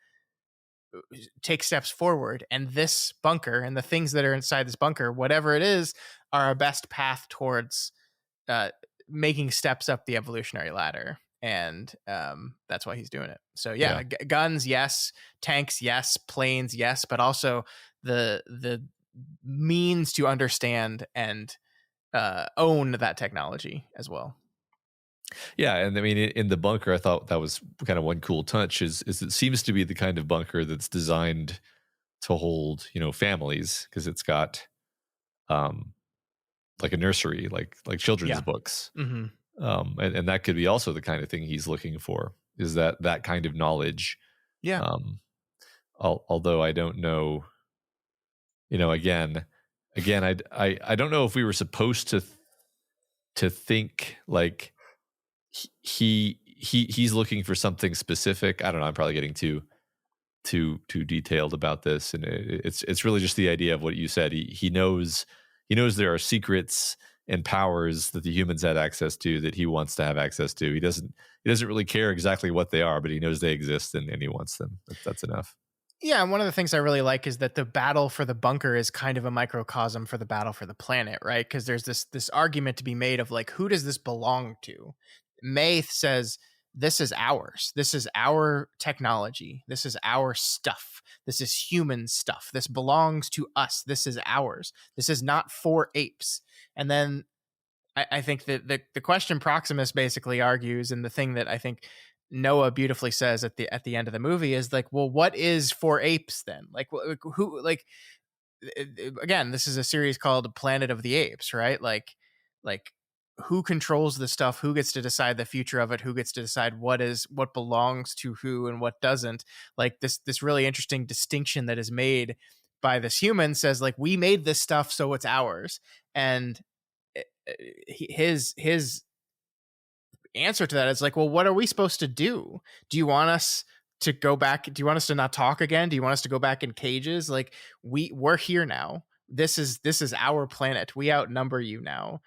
take steps forward, and this bunker and the things that are inside this bunker, whatever it is, are our best path towards making steps up the evolutionary ladder. And that's why he's doing it. So guns, yes. Tanks, yes. Planes, yes. But also the means to understand and own that technology as well. Yeah, and I mean, in the bunker, I thought that was kind of one cool touch. Is it seems to be the kind of bunker that's designed to hold, you know, families, because it's got like a nursery, like children's books, and that could be also the kind of thing he's looking for, is that kind of knowledge. Yeah. Although I don't know, you know, again, I don't know if we were supposed to think like he's looking for something specific. I don't know. I'm probably getting too detailed about this, and it's really just the idea of what you said. He knows there are secrets and powers that the humans had access to that he wants to have access to. He doesn't really care exactly what they are, but he knows they exist, and he wants them. That's enough. Yeah, and one of the things I really like is that the battle for the bunker is kind of a microcosm for the battle for the planet, right? Because there's this argument to be made of like, who does this belong to? May says, this is ours. This is our technology. This is our stuff. This is human stuff. This belongs to us. This is ours. This is not for apes. And then I think that the question Proximus basically argues, and the thing that I think Noah beautifully says at the end of the movie is like, well, what is for apes then? Like, who, like, again, this is a series called Planet of the Apes, right? Like who controls the stuff? Who gets to decide the future of it? Who gets to decide what belongs to who and what doesn't? Like this really interesting distinction that is made by this human says like, we made this stuff, so it's ours. And his answer to that is like, well, what are we supposed to do? Do you want us to go back? Do you want us to not talk again? Do you want us to go back in cages? Like we're here now. This is our planet. We outnumber you now.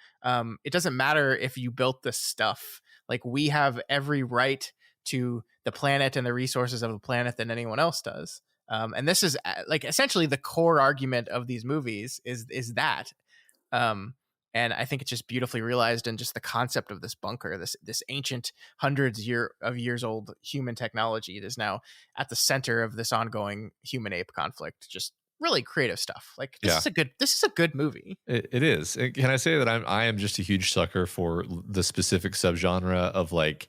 It doesn't matter if you built this stuff. Like we have every right to the planet and the resources of the planet than anyone else does. And this is like essentially the core argument of these movies is that. And I think it's just beautifully realized in just the concept of this bunker, this ancient of years old human technology that is now at the center of this ongoing human ape conflict. Just really creative stuff. Like this is a good movie. It is. Can I say that I am just a huge sucker for the specific subgenre of like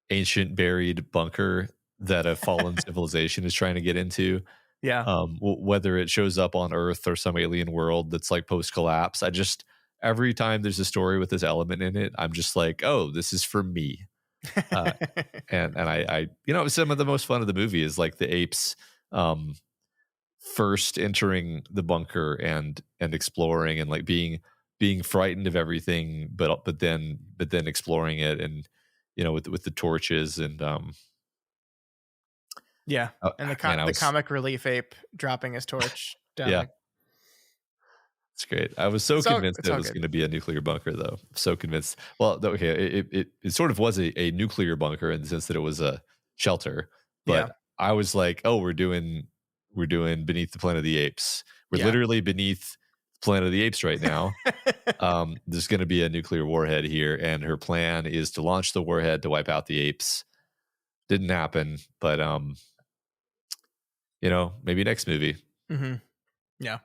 ancient buried bunker that a fallen civilization is trying to get into. Yeah. Whether it shows up on Earth or some alien world that's like post collapse, every time there's a story with this element in it, I'm just like, oh, this is for me. And I you know, some of the most fun of the movie is like the apes first entering the bunker and exploring and like being frightened of everything, but then exploring it, and you know, with the torches and and the comic relief ape dropping his torch down. Yeah. It's great. I was so convinced that it was going to be a nuclear bunker, though. So convinced. Well, okay, it sort of was a nuclear bunker in the sense that it was a shelter, but I was like, oh, we're doing Beneath the Planet of the Apes. We're literally beneath Planet of the Apes right now. There's going to be a nuclear warhead here, and her plan is to launch the warhead to wipe out the apes. Didn't happen, but maybe next movie. Mm-hmm. Yeah.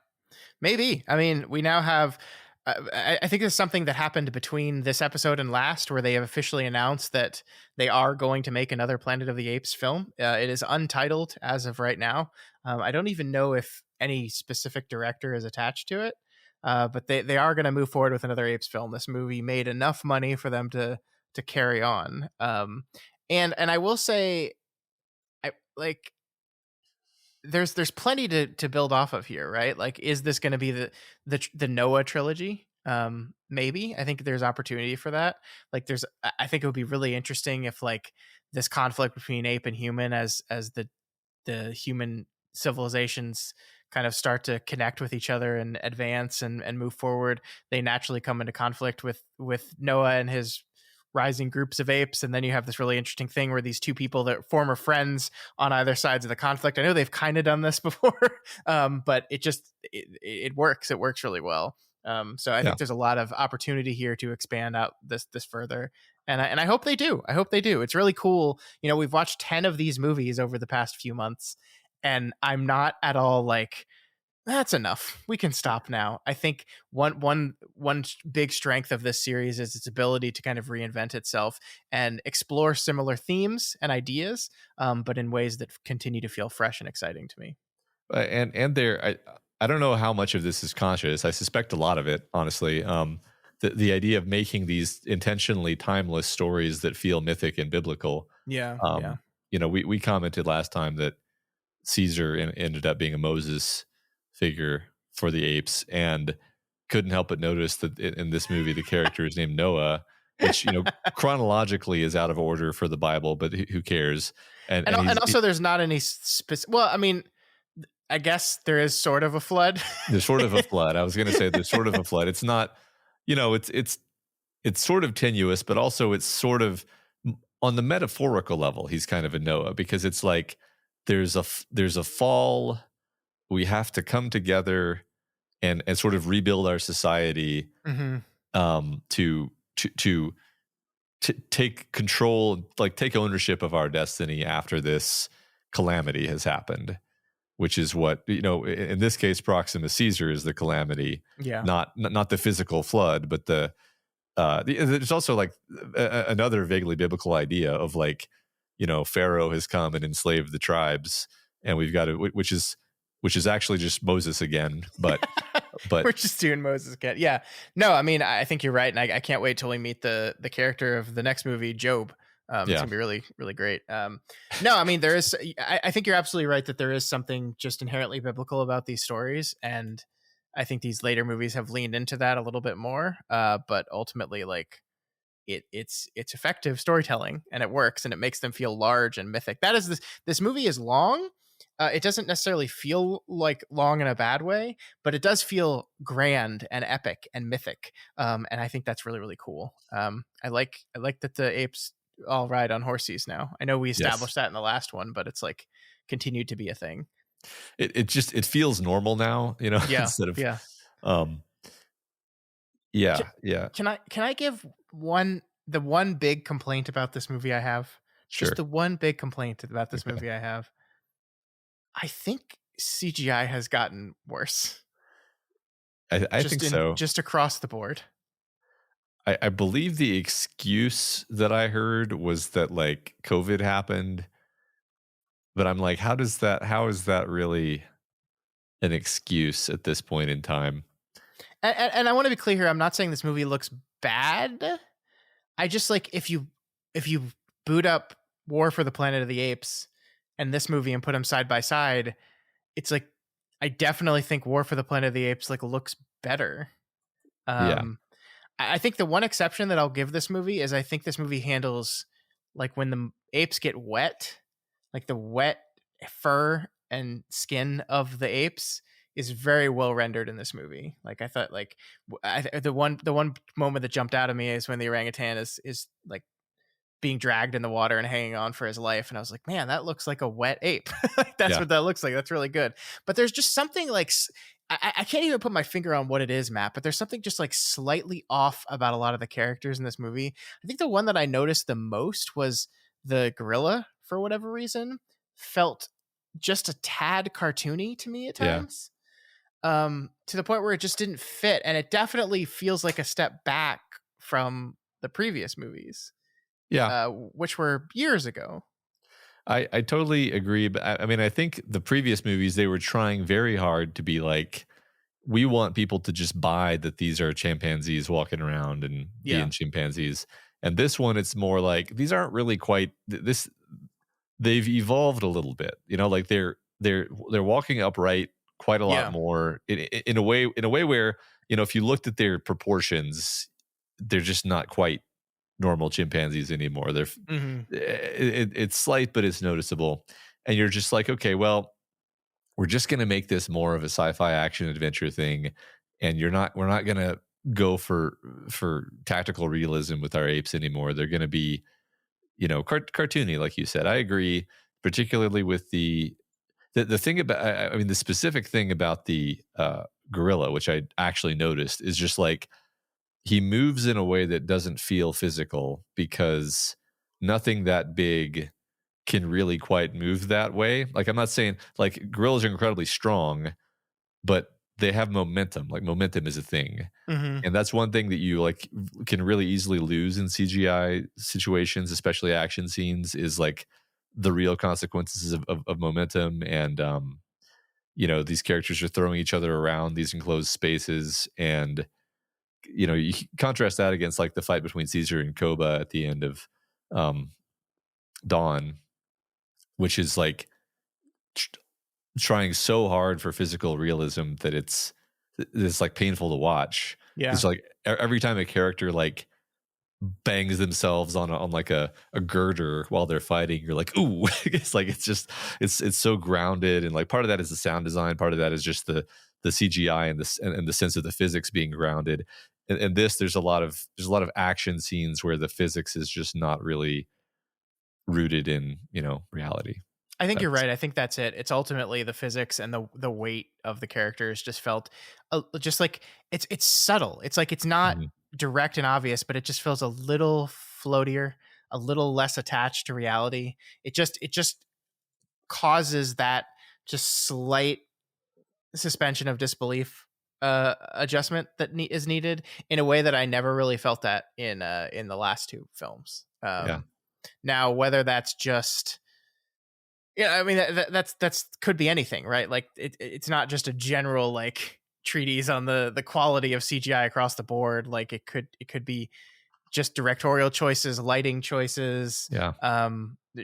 Maybe. I mean, we now have. I think there's something that happened between this episode and last, where they have officially announced that they are going to make another Planet of the Apes film. It is untitled as of right now. I don't even know if any specific director is attached to it, but they are going to move forward with another Apes film. This movie made enough money for them to carry on. And I will say, I like. There's plenty to build off of here, right? Like, is this going to be the Noah trilogy? Maybe. I think there's opportunity for that. Like, I think it would be really interesting if, like, this conflict between ape and human, as the human civilizations kind of start to connect with each other and advance and move forward, they naturally come into conflict with Noah and his rising groups of apes. And then you have this really interesting thing where these two people that former friends on either sides of the conflict, I know they've kind of done this before, but it works. It works really well. So I think there's a lot of opportunity here to expand out this further. And I hope they do. I hope they do. It's really cool. We've watched 10 of these movies over the past few months, and I'm not at all like, that's enough. We can stop now. I think one big strength of this series is its ability to kind of reinvent itself and explore similar themes and ideas, but in ways that continue to feel fresh and exciting to me. And I don't know how much of this is conscious. I suspect a lot of it, honestly. The idea of making these intentionally timeless stories that feel mythic and biblical. Yeah. We commented last time that Caesar ended up being a Moses figure for the apes, and couldn't help but notice that in this movie the character is named Noah, which chronologically is out of order for the Bible, but who cares? And also there's not any well, I mean, I guess there is sort of a flood. There's sort of a flood. I was going to say there's sort of a flood. It's not, it's sort of tenuous, but also it's sort of on the metaphorical level. He's kind of a Noah, because it's like there's a fall. We have to come together and sort of rebuild our society, to take control, like take ownership of our destiny after this calamity has happened, which is what, in this case, Proxima Caesar is the calamity, not the physical flood, but there's also like another vaguely biblical idea of like, Pharaoh has come and enslaved the tribes, and we've got to, which is actually just Moses again, but we're just doing Moses again. Yeah. No, I mean, I think you're right. And I can't wait till we meet the character of the next movie, Job. It's gonna be really, really great. No, I mean, I think you're absolutely right that there is something just inherently biblical about these stories. And I think these later movies have leaned into that a little bit more. But ultimately, like, it's effective storytelling, and it works, and it makes them feel large and mythic. That is this movie is long. It doesn't necessarily feel like long in a bad way, but it does feel grand and epic and mythic. And I think that's really, really cool. I like that the apes all ride on horses now. I know we established that in the last one, but it's like continued to be a thing. It feels normal now, instead of Can I give the one big complaint about this movie I have? Sure. Just the one big complaint about this movie I have. I think CGI has gotten worse. I think so. Just across the board. I believe the excuse that I heard was that like COVID happened, but I'm like, how is that really an excuse at this point in time? And I want to be clear here. I'm not saying this movie looks bad. I just like, if you boot up War for the Planet of the Apes and this movie and put them side by side, it's like, I definitely think War for the Planet of the Apes like looks better. I think the one exception that I'll give this movie is I think this movie handles like when the apes get wet, like the wet fur and skin of the apes is very well rendered in this movie. Like I thought, like the one moment that jumped out at me is when the orangutan is like being dragged in the water and hanging on for his life. And I was like, man, that looks like a wet ape. That's what that looks like. That's really good. But there's just something like, I can't even put my finger on what it is, Matt, but there's something just like slightly off about a lot of the characters in this movie. I think the one that I noticed the most was the gorilla, for whatever reason, felt just a tad cartoony to me at Yeah. times. To the point where it just didn't fit. And it definitely feels like a step back from the previous movies, Yeah. which were years ago. I totally agree. But I mean, I think the previous movies, they were trying very hard to be like, we want people to just buy that these are chimpanzees walking around and Yeah. being chimpanzees. And this one, it's more like these aren't really quite this. They've evolved a little bit, you know, like they're walking upright quite a lot Yeah. more in a way where, you know, if you looked at their proportions, they're just not quite normal chimpanzees anymore. They're Hmm. it's slight, but it's noticeable. And you're just like, okay, well, we're just going to make this more of a sci-fi action adventure thing, and we're not going to go for tactical realism with our apes anymore. They're going to be, you know, cartoony, like you said. I agree, particularly with the thing about, I mean, the specific thing about the gorilla, which I actually noticed, is just like he moves in a way that doesn't feel physical because nothing that big can really quite move that way. Like, I'm not saying like gorillas are incredibly strong, but they have momentum. Like, momentum is a thing. Hmm. And that's one thing that you like can really easily lose in CGI situations, especially action scenes, is like the real consequences of momentum. And you know, these characters are throwing each other around these enclosed spaces, and you know, you contrast that against like the fight between Caesar and Koba at the end of um Dawn, which is like trying so hard for physical realism that it's like painful to watch. Yeah. It's like every time a character like bangs themselves on like a girder while they're fighting, you're like, ooh. It's like it's so grounded, and like part of that is the sound design, part of that is just the CGI and the sense of the physics being grounded. And this, there's a lot of action scenes where the physics is just not really rooted in, you know, reality. I think you're That's right. I think that's it. It's ultimately the physics and the weight of the characters just felt just like it's subtle. It's like it's not mhm. direct and obvious, but it just feels a little floatier, a little less attached to reality. It just causes that just slight suspension of disbelief adjustment that is needed in a way that I never really felt that in the last two films. Yeah. Now, whether that's just, yeah, I mean that's could be anything, right? Like it's not just a general like treatise on the quality of CGI across the board. Like it could be just directorial choices, lighting choices, Yeah.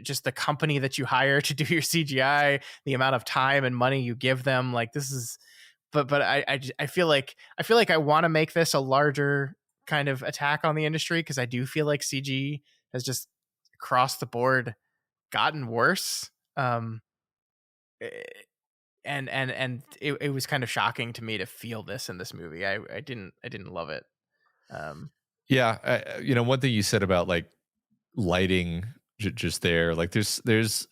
just the company that you hire to do your CGI, the amount of time and money you give them. Like this is, but I feel like I want to make this a larger kind of attack on the industry, because I do feel like CG has just across the board gotten worse. Eh, and it was kind of shocking to me to feel this in this movie. I didn't love it. Yeah. You know, one thing you said about like lighting just there, like there's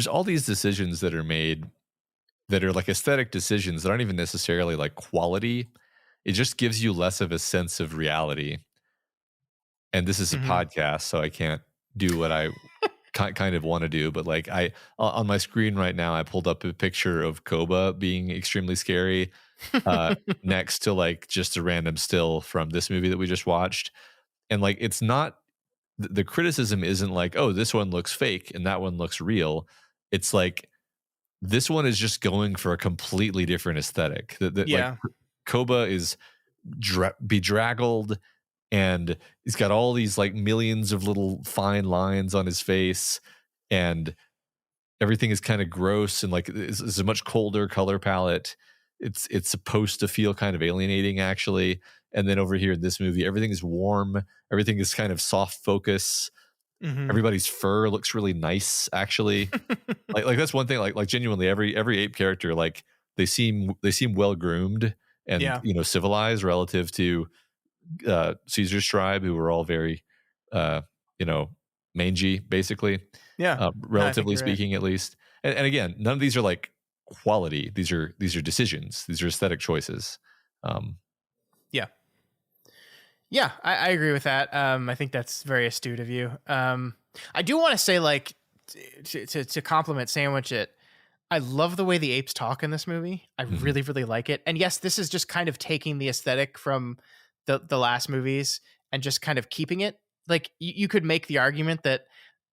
all these decisions that are made that are like aesthetic decisions that aren't even necessarily like quality. It just gives you less of a sense of reality. And this is a Mhm. podcast, so I can't do what I kind of want to do. But like on my screen right now, I pulled up a picture of Koba being extremely scary next to like just a random still from this movie that we just watched. And like, it's not, the criticism isn't like, oh, this one looks fake and that one looks real. It's like, this one is just going for a completely different aesthetic. That like Yeah. Koba is bedraggled, and he's got all these like millions of little fine lines on his face, and everything is kind of gross, and like it's a much colder color palette. It's supposed to feel kind of alienating, actually. And then over here in this movie, everything is warm, everything is kind of soft focus. Mhm. Everybody's fur looks really nice, actually. Like that's one thing. Like genuinely, every ape character, like they seem well groomed and, Yeah. you know, civilized relative to Caesar's tribe, who were all very you know, mangy, basically, Yeah. No, I think relatively you're right. speaking, at least. And again, none of these are like quality. These are decisions. These are aesthetic choices. Yeah. Yeah, I agree with that. I think that's very astute of you. I do want to say, like, to compliment Sandwich it, I love the way the apes talk in this movie. I Mhm. really, really like it. And yes, this is just kind of taking the aesthetic from the last movies and just kind of keeping it. Like, you could make the argument that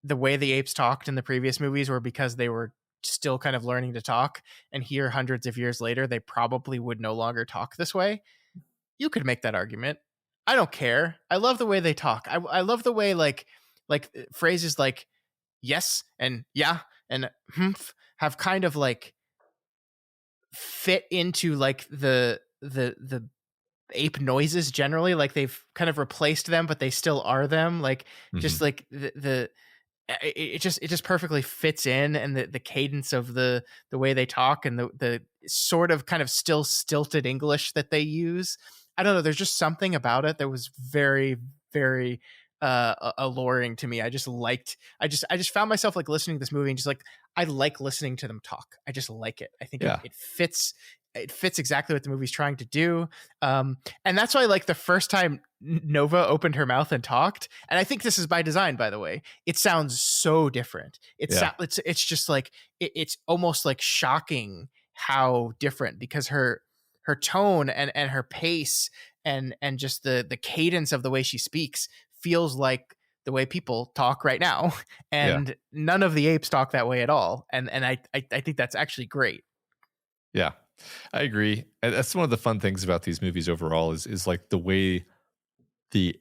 the way the apes talked in the previous movies were because they were still kind of learning to talk. And here, hundreds of years later, they probably would no longer talk this way. You could make that argument. I don't care. I love the way they talk. I love the way like phrases like yes and yeah and humph have kind of like fit into like the ape noises generally. Like they've kind of replaced them, but they still are them. Like just Mhm. like the it just perfectly fits in, and the cadence of the way they talk and the sort of kind of still stilted English that they use. I don't know, there's just something about it that was very, very alluring to me. I just found myself like listening to this movie and just like I like listening to them talk. I just like it. I think Yeah. it fits exactly what the movie's trying to do. And that's why like the first time Nova opened her mouth and talked, and I think this is by design, by the way, it sounds so different. Yeah. It's just like it's almost like shocking how different, because her tone and her pace and just the cadence of the way she speaks feels like the way people talk right now. Yeah. And none of the apes talk that way at all. And I think that's actually great. Yeah. I agree. And that's one of the fun things about these movies overall is like the way the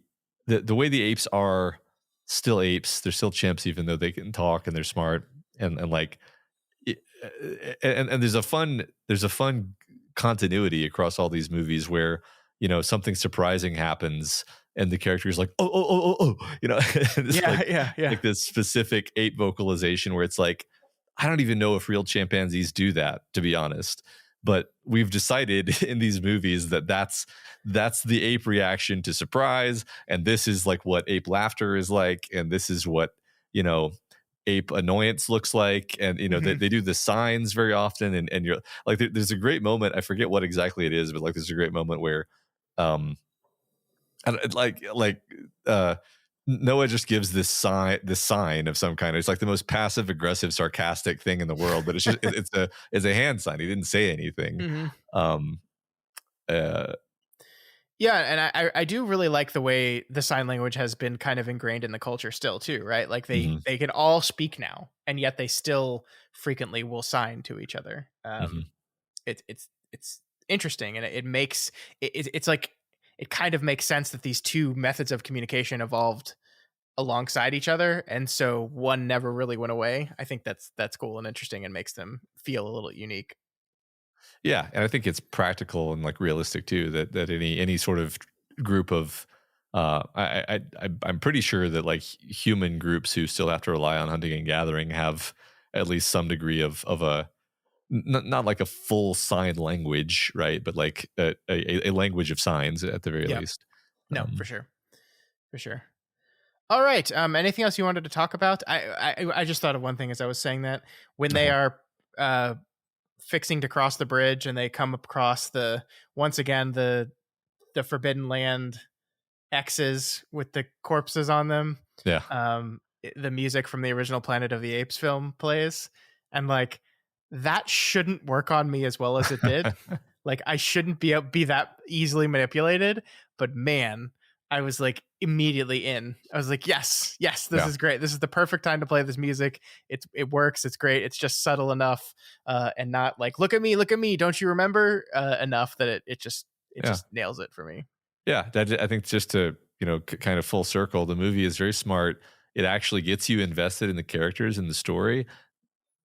way the apes are still apes. They're still chimps, even though they can talk and they're smart and like it- and there's a fun continuity across all these movies where something surprising happens and the character is like it's Yeah, like yeah. this specific ape vocalization where it's like I don't even know if real chimpanzees do that, to be honest, but we've decided in these movies that that's the ape reaction to surprise, and this is like what ape laughter is like, and this is what you know ape annoyance looks like, and Mhm. they do the signs very often, and you're like there's a great moment, I forget what exactly it is, but like there's a great moment where um like uh Noah just gives this sign of some kind. It's like the most passive aggressive sarcastic thing in the world, but it's a hand sign. He didn't say anything. Mhm. um uh Yeah, and I do really like the way the sign language has been kind of ingrained in the culture still too, right? Like mhm, they can all speak now, and yet they still frequently will sign to each other. mhm. It's interesting, and it's like it kind of makes sense that these two methods of communication evolved alongside each other, and so one never really went away. I think that's cool and interesting, and makes them feel a little unique. Yeah, and I think it's practical and like realistic too. That any sort of group of I'm pretty sure that like human groups who still have to rely on hunting and gathering have at least some degree of a not like a full sign language, right? But like a language of signs at the very Yeah, least. no, for Um, sure, for sure. All right. Anything else you wanted to talk about? I just thought of one thing as I was saying that when they uh-huh. are uh, fixing to cross the bridge and they come across once again the Forbidden Land X's with the corpses on them. Yeah, The music from the original Planet of the Apes film plays, and like that shouldn't work on me as well as it did. Like I shouldn't be that easily manipulated, but man, I was like immediately in. I was like, yes, yes, this yeah, is great. This is the perfect time to play this music. It works. It's great. It's just subtle enough, and not like look at me. Don't you remember enough that it yeah, just nails it for me. yeah. I think just to kind of full circle, the movie is very smart. It actually gets you invested in the characters and the story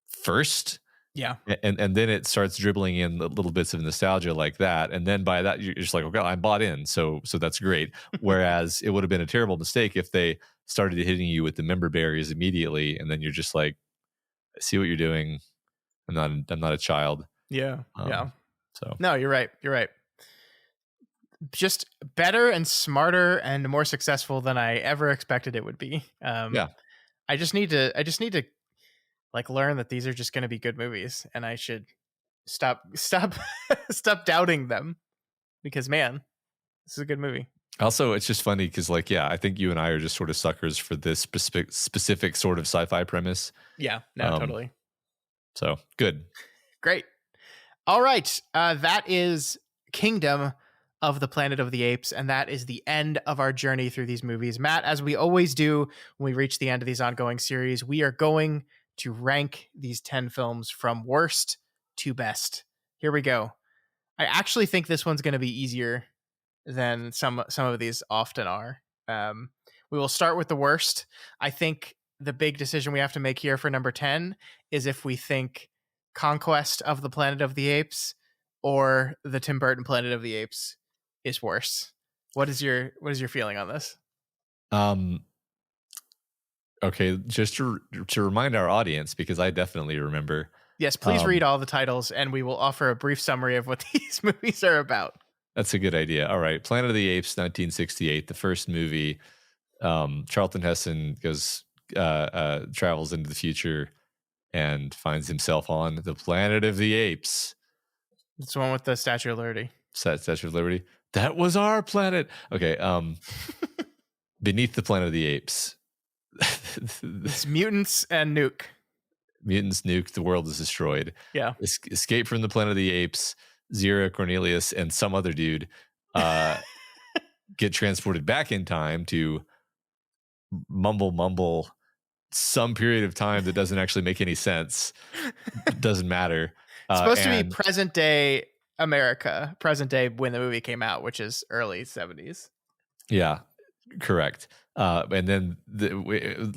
first. Yeah. And then it starts dribbling in the little bits of nostalgia like that, and then by that you're just like, okay, I'm bought in, so that's great. Whereas it would have been a terrible mistake if they started hitting you with the member berries immediately, and then you're just like, I see what you're doing. I'm not a child. Yeah. Um, Yeah. so No, you're right. You're right. Just better and smarter and more successful than I ever expected it would be. yeah, I just need to like learn that these are just going to be good movies, and I should stop stop doubting them, because man, this is a good movie. Also, it's just funny because, like, yeah, I think you and I are just sort of suckers for this specific sort of sci-fi premise. Yeah, no, totally. So good. Great. All right. That is Kingdom of the Planet of the Apes, and that is the end of our journey through these movies. Matt, as we always do when we reach the end of these ongoing series, we are going to rank these 10 films from worst to best. Here we go. I actually think this one's going to be easier than some of these often are. We will start with the worst. I think the big decision we have to make here for number 10 is if we think Conquest of the Planet of the Apes or the Tim Burton Planet of the Apes is worse. What is your feeling on this? Okay, just to remind our audience, because I definitely remember. Yes, please read all the titles, and we will offer a brief summary of what these movies are about. That's a good idea. All right, Planet of the Apes, 1968, the first movie. Charlton Heston goes travels into the future and finds himself on the Planet of the Apes. It's the one with the Statue of Liberty. Statue of Liberty. That was our planet. Okay. Beneath the Planet of the Apes. It's mutants and nuke. Mutants nuke. The world is destroyed. Yeah. Escape from the Planet of the Apes. Zira, Cornelius, and some other dude get transported back in time to mumble some period of time that doesn't actually make any sense. Doesn't matter. It's supposed to be present day America, present day when the movie came out, which is early 70s. Yeah, correct. And then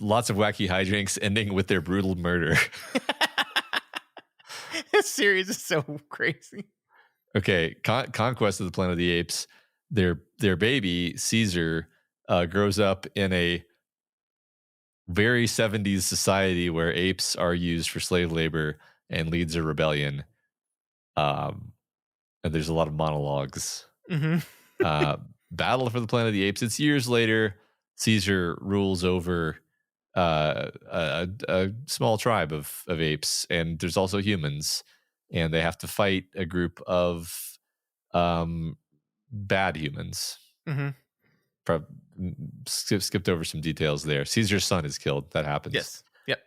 lots of wacky hijinks ending with their brutal murder. This series is so crazy. Okay, Conquest of the Planet of the Apes. Their baby Caesar grows up in a very 70s society where apes are used for slave labor and leads a rebellion. And there's a lot of monologues. Mm-hmm. Battle for the Planet of the Apes. It's years later. Caesar rules over a small tribe of apes, and there's also humans, and they have to fight a group of bad humans. Mm-hmm. Skipped over some details there. Caesar's son is killed. That happens. Yes. Yep.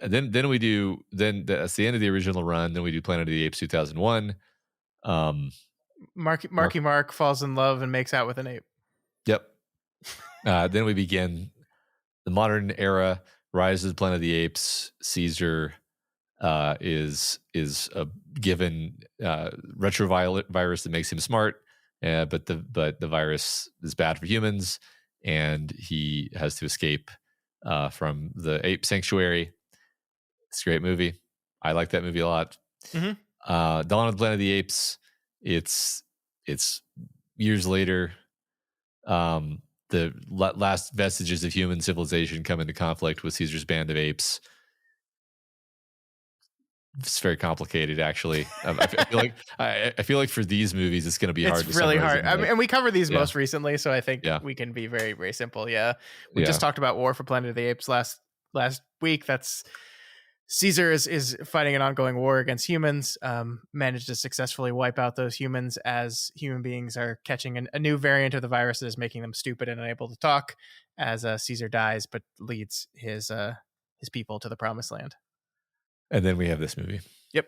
Then we do. Then that's the end of the original run. Then we do Planet of the Apes 2001. Marky Mark falls in love and makes out with an ape. Yep. Then we begin the modern era. Rise of the Planet of the Apes. Caesar is given retrovirus that makes him smart, but the virus is bad for humans, and he has to escape from the ape sanctuary. It's a great movie. I like that movie a lot. Mm-hmm. Dawn of the Planet of the Apes. It's years later. The last vestiges of human civilization come into conflict with Caesar's band of apes. It's very complicated, actually. I feel like for these movies, it's going to be hard. It's really hard. I mean, and we covered these most recently, so I think Yeah. we can be very, very simple. Yeah, we just talked about War for Planet of the Apes last week. That's Caesar is fighting an ongoing war against humans. Managed to successfully wipe out those humans as human beings are catching a new variant of the virus that is making them stupid and unable to talk. As Caesar dies, but leads his people to the promised land. And then we have this movie. Yep.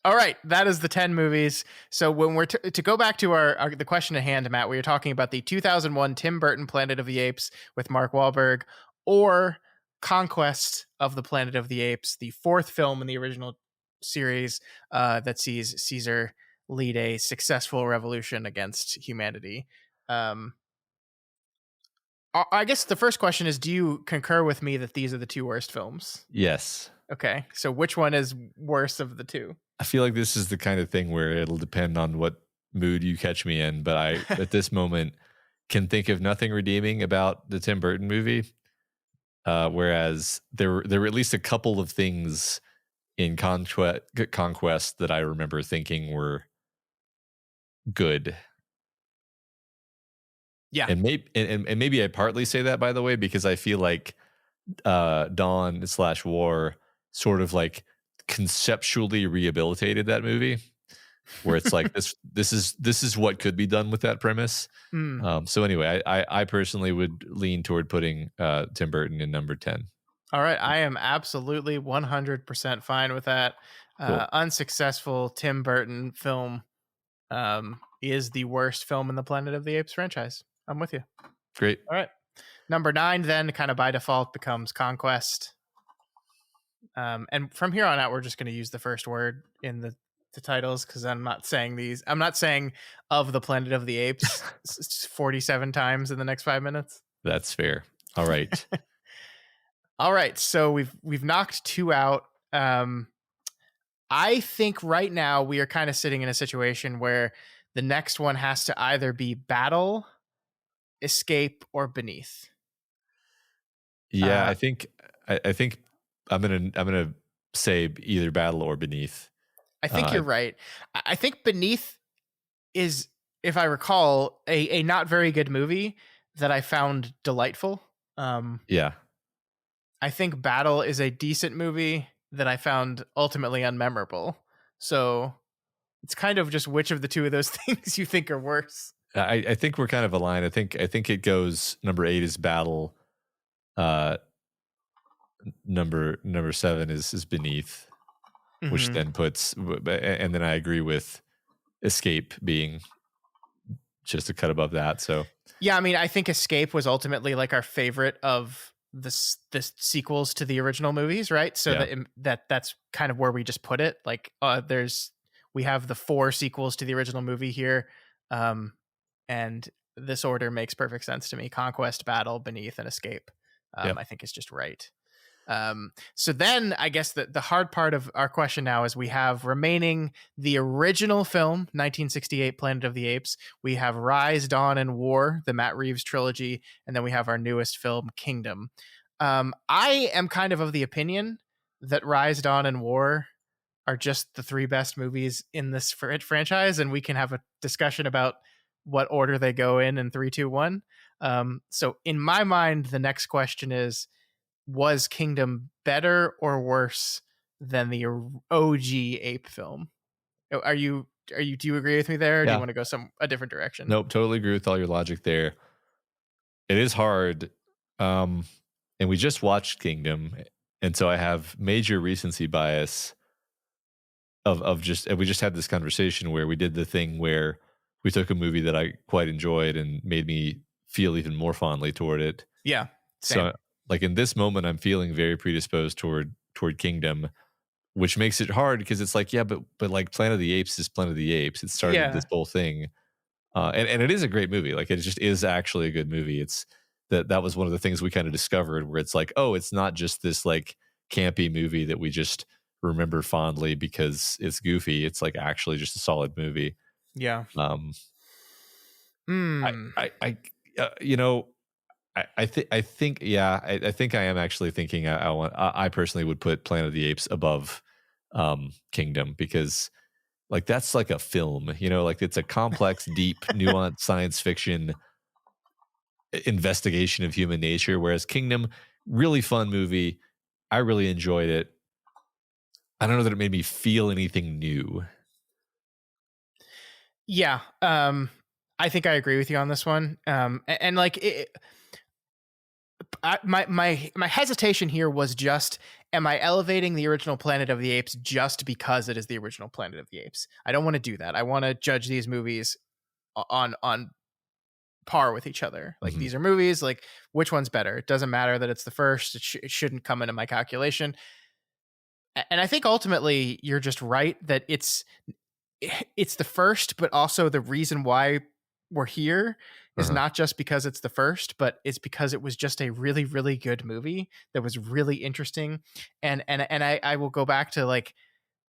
All right, that is the 10 movies. So when we're to go back to the question at hand, Matt, we were talking about the 2001 Tim Burton Planet of the Apes with Mark Wahlberg, or Conquest of the Planet of the Apes, the fourth film in the original series that sees Caesar lead a successful revolution against humanity. I guess the first question is, do you concur with me that these are the two worst films? Yes. Okay, so which one is worse of the two? I feel like this is the kind of thing where it'll depend on what mood you catch me in, but I, at this moment, can think of nothing redeeming about the Tim Burton movie. Whereas there were at least a couple of things in Conquest that I remember thinking were good. Yeah, and maybe I partly say that, by the way, because I feel like Dawn / War sort of like conceptually rehabilitated that movie, where it's like this is what could be done with that premise. So anyway, I personally would lean toward putting Tim Burton in number 10. All right, I am absolutely 100% fine with that. Cool. Unsuccessful Tim Burton film is the worst film in the Planet of the Apes franchise. I'm with you. Great. All right. Number 9 then kind of by default becomes Conquest. And from here on out, we're just going to use the first word in the titles, because I'm not saying of the Planet of the Apes 47 times in the next 5 minutes. That's fair. All right. All right. So we've knocked 2 out. I think right now we are kind of sitting in a situation where the next one has to either be Battle, Escape, or Beneath. Yeah, I think I'm gonna say either Battle or Beneath. I think you're right. I think Beneath is, if I recall, a not very good movie that I found delightful. Yeah. I think Battle is a decent movie that I found ultimately unmemorable. So it's kind of just which of the two of those things you think are worse. I think we're kind of aligned. I think it goes number 8 is Battle. Number 7 is Beneath, which then puts, and then I agree with Escape being just a cut above that. So yeah, I mean, I think Escape was ultimately like our favorite of the sequels to the original movies, right? So that's kind of where we just put it. Like, we have the 4 sequels to the original movie here, and this order makes perfect sense to me: Conquest, Battle, Beneath, and Escape. I think it's just right. So then I guess the hard part of our question now is we have remaining the original film, 1968 Planet of the Apes. We have Rise, Dawn, and War, the Matt Reeves trilogy. And then we have our newest film, Kingdom. I am kind of the opinion that Rise, Dawn, and War are just the 3 best movies in this franchise. And we can have a discussion about what order they go in 3, 2, 1. So in my mind, the next question is, was Kingdom better or worse than the OG Ape film? Do you agree with me there? Or do you want to go a different direction? Nope. Totally agree with all your logic there. It is hard. And we just watched Kingdom. And so I have major recency bias of just, and we just had this conversation where we did the thing where we took a movie that I quite enjoyed and made me feel even more fondly toward it. Yeah. Same. So like in this moment, I'm feeling very predisposed toward Kingdom, which makes it hard because it's like, yeah, but like Planet of the Apes is Planet of the Apes. It started this whole thing. And it is a great movie. Like it just is actually a good movie. It's that was one of the things we kind of discovered where it's like, oh, it's not just this like campy movie that we just remember fondly because it's goofy. It's like actually just a solid movie. Yeah. I think I am actually thinking I personally would put Planet of the Apes above Kingdom because like that's like a film, like it's a complex, deep, nuanced science fiction investigation of human nature, whereas Kingdom, really fun movie. I really enjoyed it. I don't know that it made me feel anything new. Yeah. I think I agree with you on this one. And like my hesitation here was just, am I elevating the original Planet of the Apes just because it is the original Planet of the Apes? I don't want to do that. I want to judge these movies on par with each other. Like these are movies, like which one's better? It doesn't matter that it's the first. It shouldn't come into my calculation. And I think ultimately you're just right that it's the first, but also the reason why we're here is not just because it's the first, but it's because it was just a really, really good movie that was really interesting. And I will go back to like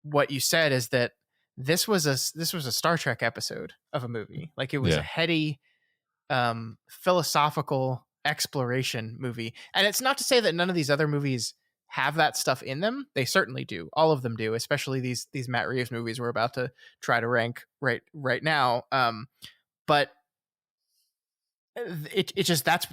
what you said is that this was a Star Trek episode of a movie. Like it was a heady, philosophical exploration movie. And it's not to say that none of these other movies have that stuff in them. They certainly do. All of them do, especially these Matt Reeves movies we're about to try to rank right now. But it just that's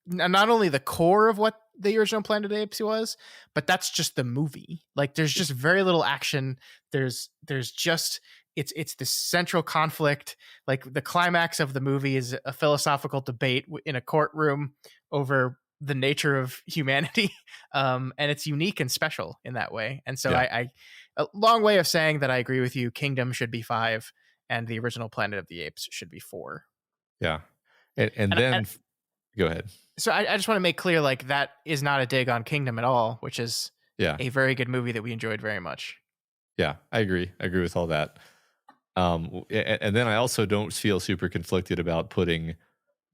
not only the core of what the original Planet of the Apes was, but that's just the movie. Like there's just very little action. There's just it's this central conflict. Like the climax of the movie is a philosophical debate in a courtroom over the nature of humanity, and it's unique and special in that way. And so Yeah. I a long way of saying that I agree with you. Kingdom should be 5, and the original Planet of the Apes should be 4. Yeah. And And then go ahead. so I just want to make clear, like, that is not a dig on Kingdom at all, which is Yeah. a very good movie that we enjoyed very much. Yeah, I agree. I agree with all that. And then I also don't feel super conflicted about putting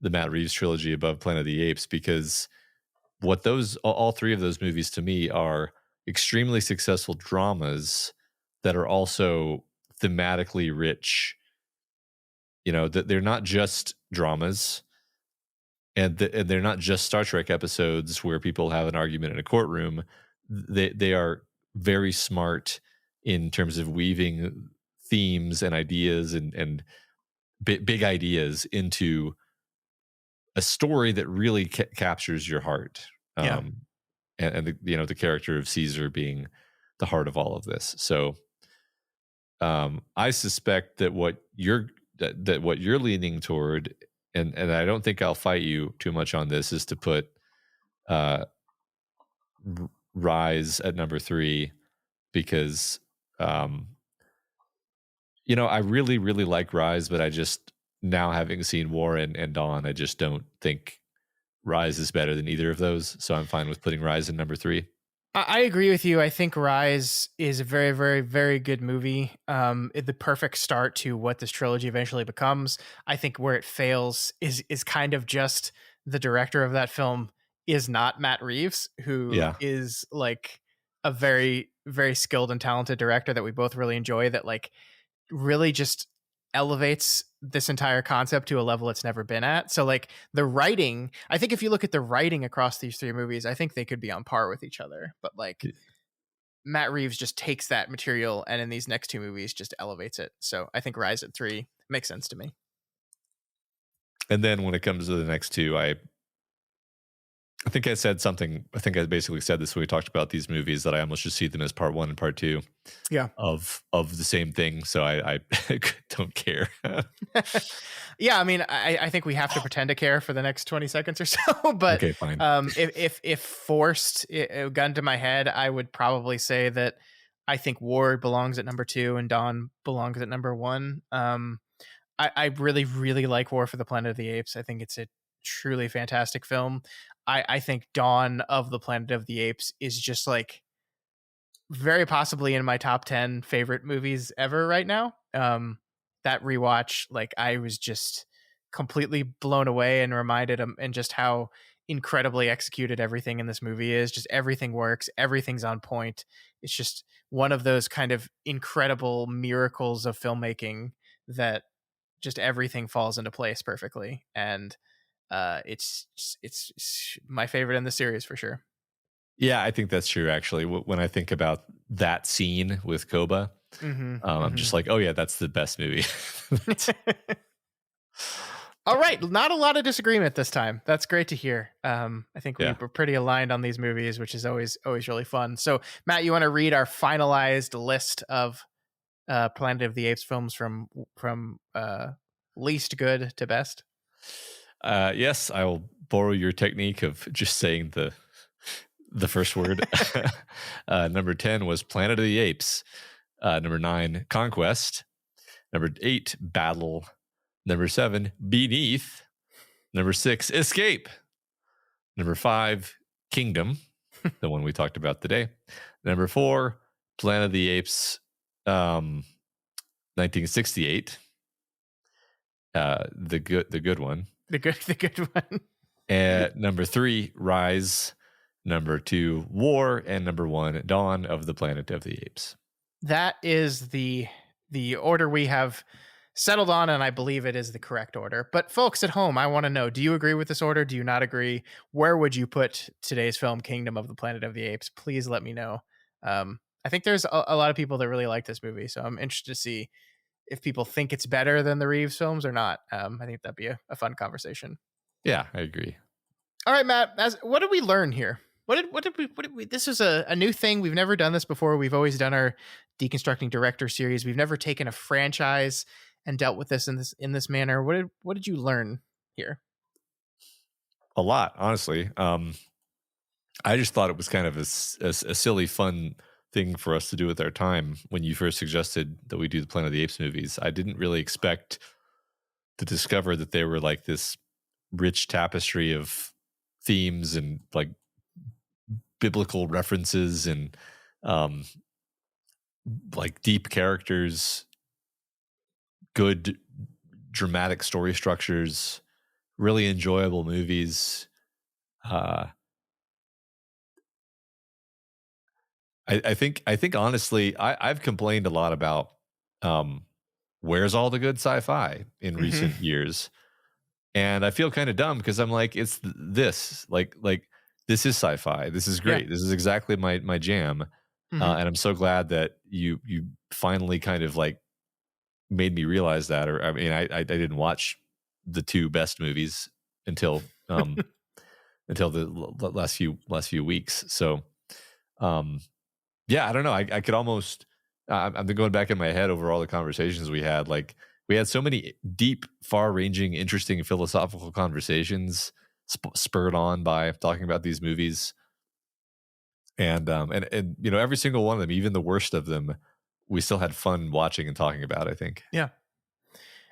the Matt Reeves trilogy above Planet of the Apes, because what all three of those movies to me are extremely successful dramas that are also thematically rich. You know, that they're not just dramas, and they're not just Star Trek episodes where people have an argument in a courtroom. They are very smart in terms of weaving themes and ideas and big ideas into a story that really captures your heart. Yeah. And the character of Caesar being the heart of all of this. So I suspect that what you're leaning toward, and I don't think I'll fight you too much on this, is to put Rise at number 3, because I really, really like Rise, but I just, now having seen War and Dawn, I just don't think Rise is better than either of those. So I'm fine with putting Rise in number 3. I agree with you. I think Rise is a very, very, very good movie. The perfect start to what this trilogy eventually becomes. I think where it fails is kind of just the director of that film is not Matt Reeves, who is like a very, very skilled and talented director that we both really enjoy, that like really just elevates this entire concept to a level it's never been at. So like the writing, I think if you look at the writing across these 3 movies, I think they could be on par with each other. But like Matt Reeves just takes that material and in these next 2 movies just elevates it. So I think Rise at 3 makes sense to me. And then when it comes to the next 2, I think I said something. I think I basically said this when we talked about these movies, that I almost just see them as part 1 and part 2. Yeah. Of the same thing. So I don't care. Yeah, I mean, I think we have to pretend to care for the next 20 seconds or so. But okay, fine. If forced, gun to my head, I would probably say that I think War belongs at number 2 and Dawn belongs at number 1. I really, really like War for the Planet of the Apes. I think it's a truly fantastic film. I think Dawn of the Planet of the Apes is just like very possibly in my top 10 favorite movies ever right now. That rewatch, like I was just completely blown away and reminded and just how incredibly executed everything in this movie is. Just everything works. Everything's on point. It's just one of those kind of incredible miracles of filmmaking that just everything falls into place perfectly. And it's my favorite in the series for sure. Yeah, I think that's true. Actually, when I think about that scene with Koba, I'm just like, oh yeah, that's the best movie. All right, not a lot of disagreement this time. That's great to hear. I think we were pretty aligned on these movies, which is always really fun. So, Matt, you want to read our finalized list of Planet of the Apes films from least good to best? Yes, I will borrow your technique of just saying the first word. Number 10 was Planet of the Apes. Number 9, Conquest. Number 8, Battle. Number 7, Beneath. Number 6, Escape. Number 5, Kingdom, the one we talked about today. Number 4, Planet of the Apes, 1968. The good one. The good one. And number 3, Rise. Number 2, War, and number 1, Dawn of the Planet of the Apes. That is the order we have settled on, and I believe it is the correct order. But folks at home, I want to know, do you agree with this order? Do you not agree? Where would you put today's film, Kingdom of the Planet of the Apes? Please let me know. I think there's a lot of people that really like this movie, so I'm interested to see if people think it's better than the Reeves films or not. I think that'd be a fun conversation. Yeah, I agree. All right, Matt. What did we learn here? What did we? This is a new thing. We've never done this before. We've always done our deconstructing director series. We've never taken a franchise and dealt with this manner. What did you learn here? A lot, honestly. I just thought it was kind of a silly, fun thing for us to do with our time when you first suggested that we do the Planet of the Apes movies. I didn't really expect to discover that they were like this rich tapestry of themes and like biblical references and um, like deep characters, good dramatic story structures, really enjoyable movies. Uh, I think honestly, I've complained a lot about um, where's all the good sci-fi in Mm-hmm. recent years, and I feel kind of dumb because I'm like, it's this like this is sci-fi. This is Yeah. great. This is exactly my jam, Mm-hmm. and I'm so glad that you finally kind of like made me realize that. Or I mean, I didn't watch the two best movies until until the last few weeks. So um, yeah, I don't know. I could almost. I'm going back in my head over all the conversations we had. Like we had so many deep, far-ranging, interesting philosophical conversations spurred on by talking about these movies, and you know every single one of them, even the worst of them, we still had fun watching and talking about. I think. Yeah.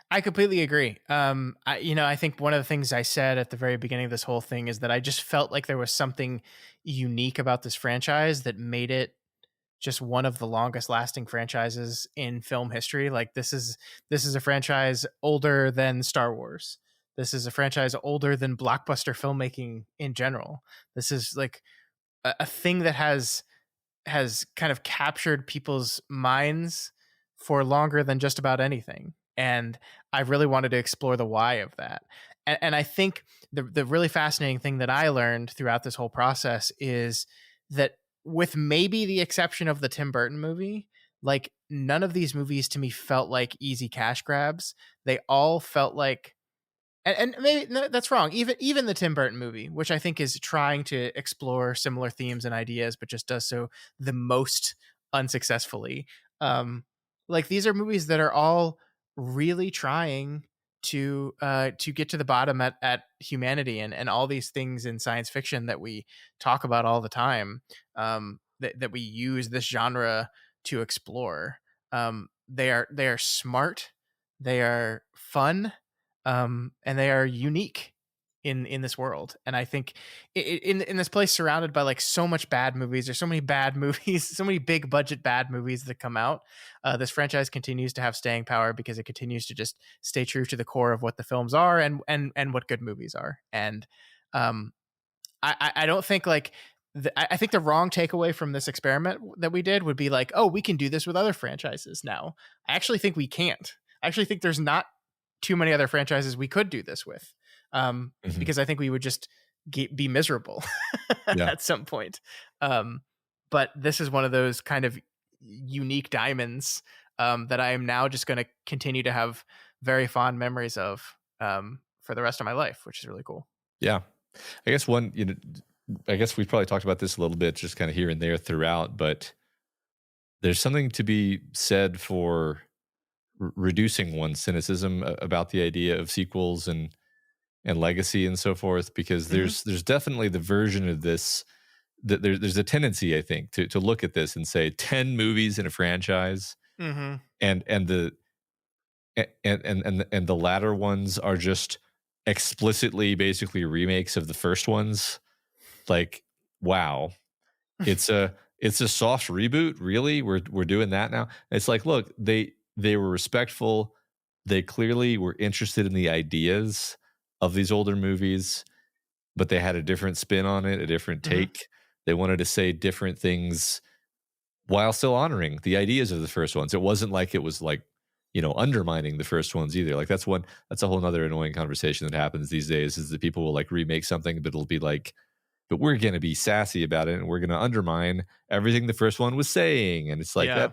I completely agree. I think one of the things I said at the very beginning of this whole thing is that I just felt like there was something unique about this franchise that made it just one of the longest lasting franchises in film history. Like this is a franchise older than Star Wars. This is a franchise older than blockbuster filmmaking in general. This is like a thing that has kind of captured people's minds for longer than just about anything. And I really wanted to explore the why of that. And I think the really fascinating thing that I learned throughout this whole process is that, with maybe the exception of the Tim Burton movie, like none of these movies to me felt like easy cash grabs. They all felt like, and maybe no, that's wrong. Even the Tim Burton movie, which I think is trying to explore similar themes and ideas, but just does so the most unsuccessfully. Um, like these are movies that are all really trying to get to the bottom at humanity and all these things in science fiction that we talk about all the time. That we use this genre to explore. They are smart. They are fun, and they are unique in this world. And I think in this place surrounded by like so much bad movies, there's so many bad movies, so many big budget bad movies that come out. This franchise continues to have staying power because it continues to just stay true to the core of what the films are and what good movies are. And um, I don't think like I think the wrong takeaway from this experiment that we did would be like, oh, we can do this with other franchises now. I actually think we can't. I actually think there's not too many other franchises we could do this with, Mhm. because I think we would just be miserable Yeah. at some point. Um, but this is one of those kind of unique diamonds, that I am now just going to continue to have very fond memories of, for the rest of my life, which is really cool. Yeah. I guess one, I guess we've probably talked about this a little bit, just kind of here and there throughout, but there's something to be said for reducing one's cynicism about the idea of sequels and legacy and so forth, because Hmm. there's definitely the version of this that there's a tendency, I think, to look at this and say 10 movies in a franchise, Hmm. and the and the latter ones are just explicitly basically remakes of the first ones. Like, wow, it's a soft reboot. Really, we're doing that now. It's like, look, they were respectful. They clearly were interested in the ideas of these older movies, but they had a different spin on it, a different Hmm. take. They wanted to say different things while still honoring the ideas of the first ones. It wasn't like it was like, undermining the first ones either. Like that's a whole nother annoying conversation that happens these days, is that people will like remake something, but it'll be like, but we're going to be sassy about it and we're going to undermine everything the first one was saying. And it's like, Yeah.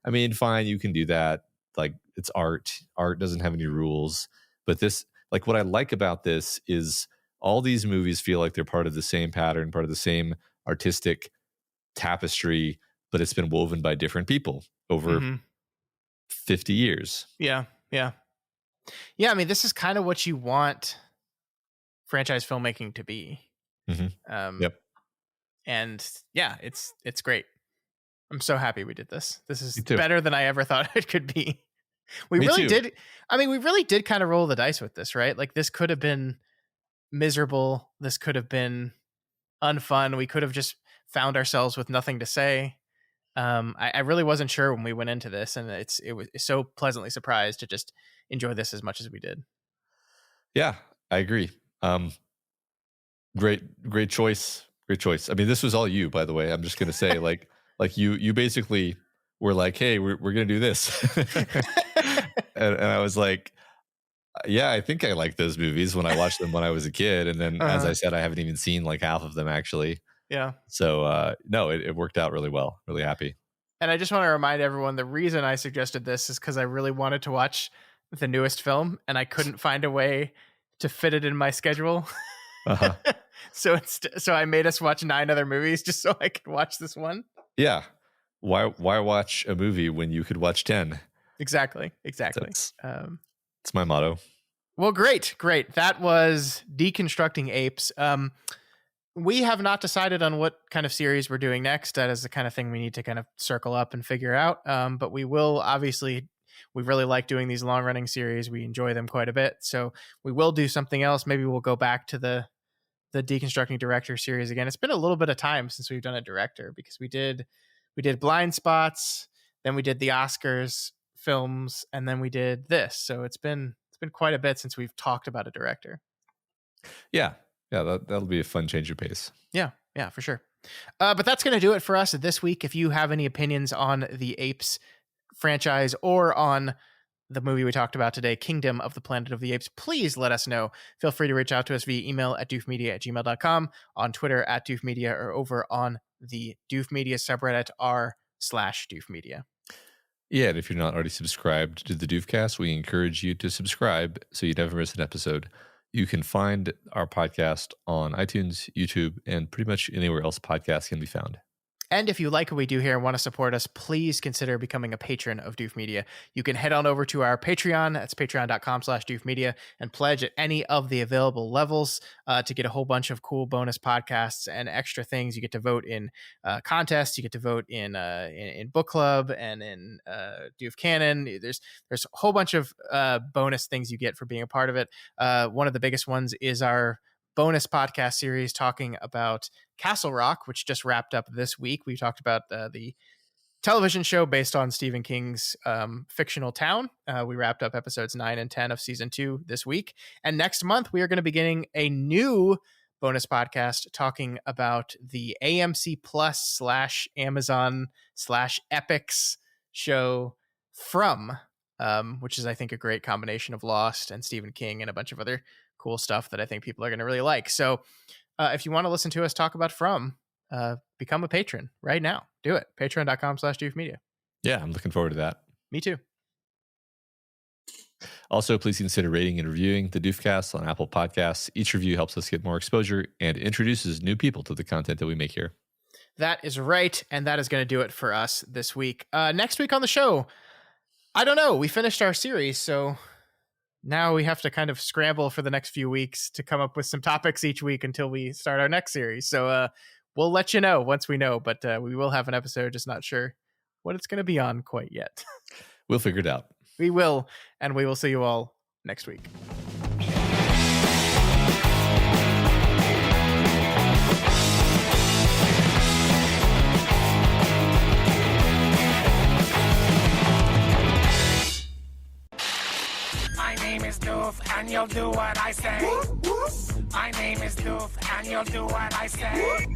I mean, fine, you can do that. Like, it's art. Art doesn't have any rules. But this, like, what I like about this is all these movies feel like they're part of the same pattern, part of the same artistic tapestry, but it's been woven by different people over 50 years. Yeah. I mean, this is kind of what you want franchise filmmaking to be. Yep. And yeah, it's great. I'm so happy we did this. This is better than I ever thought it could be. We really did. I mean, we really did kind of roll the dice with this, right? Like, this could have been miserable. This could have been unfun. We could have just found ourselves with nothing to say. I really wasn't sure when we went into this, and it was so pleasantly surprised to just enjoy this as much as we did. Yeah, I agree. Great choice. Great choice. I mean, this was all you, by the way. I'm just gonna say, like you basically were like, hey, we're gonna do this, and I was like, yeah, I think I like those movies when I watched them when I was a kid, and then as I said, I haven't even seen like half of them actually. Yeah. So no, it worked out really well. Really happy. And I just want to remind everyone, the reason I suggested this is because I really wanted to watch the newest film, and I couldn't find a way to fit it in my schedule. So I made us watch 9 other movies just so I could watch this one. Yeah. Why watch a movie when you could watch 10? Exactly. That's my motto. Well, great. That was Deconstructing Apes. We have not decided on what kind of series we're doing next. That is the kind of thing we need to kind of circle up and figure out. But we will, obviously, we really like doing these long running series. We enjoy them quite a bit. So we will do something else. Maybe we'll go back to the Deconstructing Director series again. It's been a little bit of time since we've done a director, because we did Blind Spots, then we did the Oscars films, and then we did this. So it's been quite a bit since we've talked about a director. Yeah, that'll be a fun change of pace. Yeah, for sure. But that's going to do it for us this week. If you have any opinions on the Apes franchise or on the movie we talked about today, Kingdom of the Planet of the Apes, please let us know. Feel free to reach out to us via email at doofmedia@gmail.com, on Twitter at doofmedia, or over on the Doof Media subreddit r/doofmedia. Yeah, and if you're not already subscribed to the Doofcast, we encourage you to subscribe so you never miss an episode. You can find our podcast on iTunes, YouTube, and pretty much anywhere else podcasts can be found. And if you like what we do here and want to support us, please consider becoming a patron of Doof Media. You can head on over to our Patreon. That's patreon.com/doofmedia, and pledge at any of the available levels to get a whole bunch of cool bonus podcasts and extra things. You get to vote in contests. You get to vote in book club and in Doof Canon. There's a whole bunch of bonus things you get for being a part of it. One of the biggest ones is our bonus podcast series talking about Castle Rock, which just wrapped up this week. We talked about the television show based on Stephen King's fictional town. We wrapped up episodes 9 and 10 of season 2 this week. And next month, we are going to be getting a new bonus podcast talking about the AMC Plus / Amazon / Epix show From, which is, I think, a great combination of Lost and Stephen King and a bunch of other cool stuff that I think people are going to really like. So if you want to listen to us talk about From, become a patron right now. Do it. Patreon.com/doofmedia. Yeah, I'm looking forward to that. Me too. Also, please consider rating and reviewing the Doofcast on Apple Podcasts. Each review helps us get more exposure and introduces new people to the content that we make here. That is right. And that is going to do it for us this week. Next week on the show, I don't know. We finished our series, so now we have to kind of scramble for the next few weeks to come up with some topics each week until we start our next series. So we'll let you know once we know, but we will have an episode, just not sure what it's going to be on quite yet. We'll figure it out. We will, and we will see you all next week. My name is Doof, and you'll do what I say. My name is Doof, and you'll do what I say.